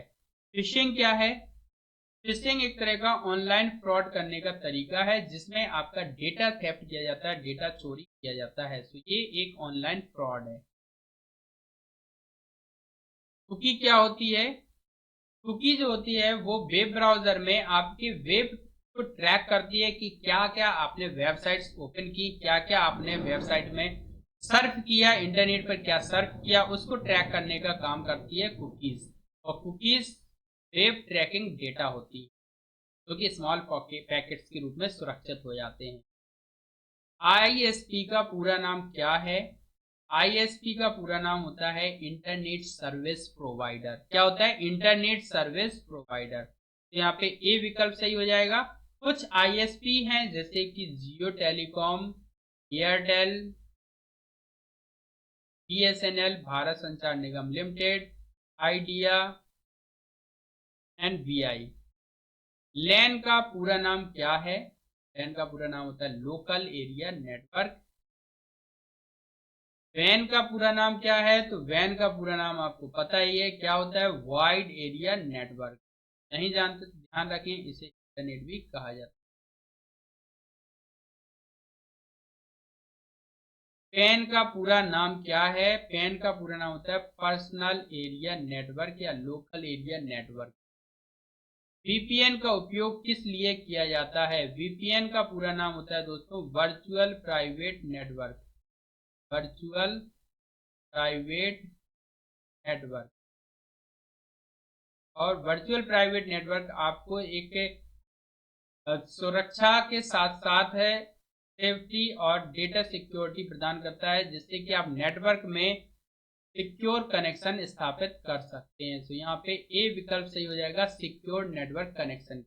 फिशिंग क्या है? फिशिंग एक तरह का ऑनलाइन फ्रॉड करने का तरीका है जिसमें आपका डेटा थेफ्ट किया जाता है, डेटा चोरी किया जाता है। तो ये एक ऑनलाइन फ्रॉड है। कुकी क्या होती है? कुकी जो होती है वो वेब ब्राउजर में आपके वेब को ट्रैक करती है कि क्या क्या आपने वेबसाइट्स ओपन की, क्या क्या आपने वेबसाइट में सर्फ किया, इंटरनेट पर क्या सर्फ किया, उसको ट्रैक करने का काम करती है कुकीज। और कुकीज वेब ट्रैकिंग डेटा होती है जो कि स्मॉल पैकेट्स के रूप में सुरक्षित हो जाते हैं। आईएसपी का पूरा नाम क्या है? आईएसपी का पूरा नाम होता है इंटरनेट सर्विस प्रोवाइडर। क्या होता है? Internet service provider. तो यहाँ पे ए विकल्प सही हो जाएगा। कुछ आईएसपी हैं जैसे कि जियो टेलीकॉम, एयरटेल, बीएसएनएल भारत संचार निगम लिमिटेड, आइडिया एंड वीआई। लैन का पूरा नाम क्या है? लैन का पूरा नाम होता है लोकल एरिया नेटवर्क। वैन का पूरा नाम क्या है? तो वैन का पूरा नाम आपको पता ही है, क्या होता है? Wide area network. नहीं जानते तो ध्यान रखें, इसे इंटरनेट भी कहा जाता है। पैन का पूरा नाम क्या है? पैन का पूरा नाम होता है पर्सनल एरिया नेटवर्क या लोकल एरिया नेटवर्क। वीपीएन का उपयोग किस लिए किया जाता है? वीपीएन का पूरा नाम होता है दोस्तों virtual private network. Virtual private network. और वर्चुअल प्राइवेट नेटवर्क आपको एक सुरक्षा के साथ साथ है सेफ्टी और डेटा सिक्योरिटी प्रदान करता है, जिससे कि आप नेटवर्क में सिक्योर कनेक्शन स्थापित कर सकते हैं। तो यहाँ पे ए विकल्प सही हो जाएगा, सिक्योर नेटवर्क कनेक्शन।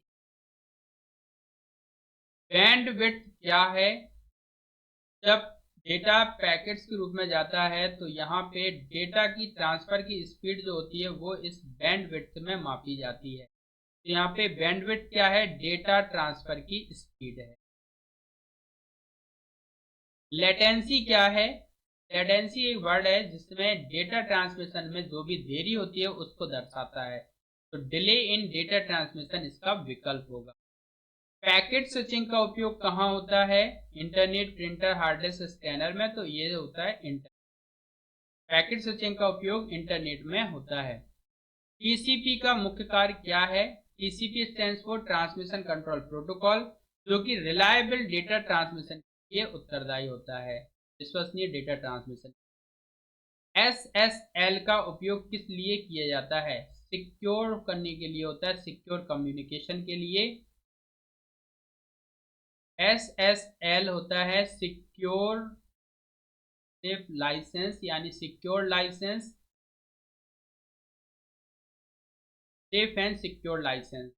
बैंडविड्थ क्या है? जब डेटा पैकेट्स के रूप में जाता है तो यहाँ पे डेटा की ट्रांसफर की स्पीड जो होती है वो इस बैंडविड्थ में मापी जाती है। तो यहाँ पे बैंडविड्थ क्या है? डेटा ट्रांसफर की स्पीड है। लेटेंसी क्या है? लेटेंसी एक वर्ड है जिसमें डेटा ट्रांसमिशन में जो भी देरी होती है उसको दर्शाता है। तो डिले इन डेटा ट्रांसमिशन इसका विकल्प होगा। पैकेट स्विचिंग का उपयोग कहाँ होता है? Internet, printer, hard disk, scanner में। तो ये होता है पैकेट स्विचिंग का उपयोग इंटरनेट में होता है। टीसीपी का मुख्य कार्य क्या है? TCP stands for transmission control protocol, जो कि रिलायबल डेटा ट्रांसमिशन के लिए उत्तरदायी होता है, विश्वसनीय डेटा ट्रांसमिशन। एसएसएल का उपयोग किस लिए किया जाता है? सिक्योर करने के लिए होता है, सिक्योर कम्युनिकेशन के लिए। एसएसएल होता है सिक्योर सेफ लाइसेंस, यानी secure licence, safe and secure licence.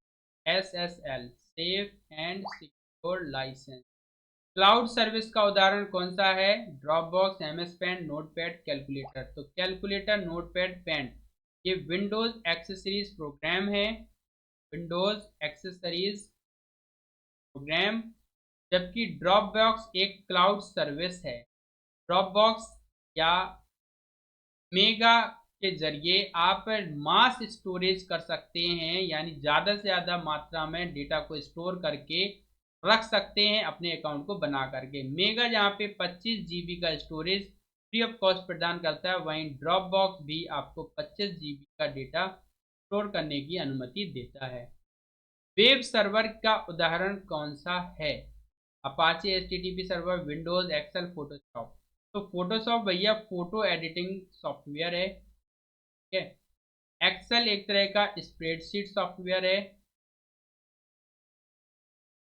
SSL safe and secure licence. Cloud service का उदाहरण कौन सा है? Dropbox, MS Paint, Notepad, calculator. तो कैलकुलेटर, नोटपैड, पेंट ये विंडोज एक्सेसरीज प्रोग्राम है, विंडोज एक्सेसरीज प्रोग्राम। जबकि ड्रॉपबॉक्स एक क्लाउड सर्विस है। ड्रॉपबॉक्स या मेगा के जरिए आप मास स्टोरेज कर सकते हैं, यानी ज़्यादा से ज़्यादा मात्रा में डेटा को स्टोर करके रख सकते हैं अपने अकाउंट को बना करके। मेगा जहाँ पे 25 जीबी का स्टोरेज फ्री ऑफ कॉस्ट प्रदान करता है, वहीं ड्रॉपबॉक्स भी आपको 25 जीबी का डेटा स्टोर करने की अनुमति देता है। वेब सर्वर का उदाहरण कौन सा है? Apache, HTTP server, Windows, Excel, Photoshop. तो फोटोशॉप भैया फोटो एडिटिंग सॉफ्टवेयर है, ठीक है। एक्सेल एक तरह का स्प्रेडशीट सॉफ्टवेयर है।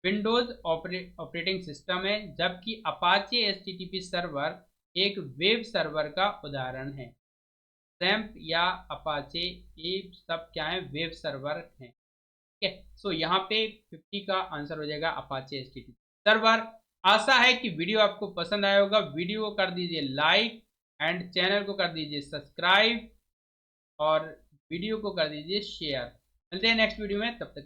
विंडोज ऑपरेटिंग सिस्टम है, जबकि अपाचे एचटीटीपी सर्वर एक वेब सर्वर का उदाहरण है। सैम्प या अपाचे ये सब क्या है? वेब सर्वर हैं, ठीक है। सो यहाँ पे 50 का आंसर हो जाएगा अपाचे एचटीटीपी सर्वर। आशा है कि वीडियो आपको पसंद आया होगा। वीडियो को कर दीजिए लाइक एंड चैनल को कर दीजिए सब्सक्राइब और वीडियो को कर दीजिए शेयर। मिलते हैं नेक्स्ट वीडियो में, तब तक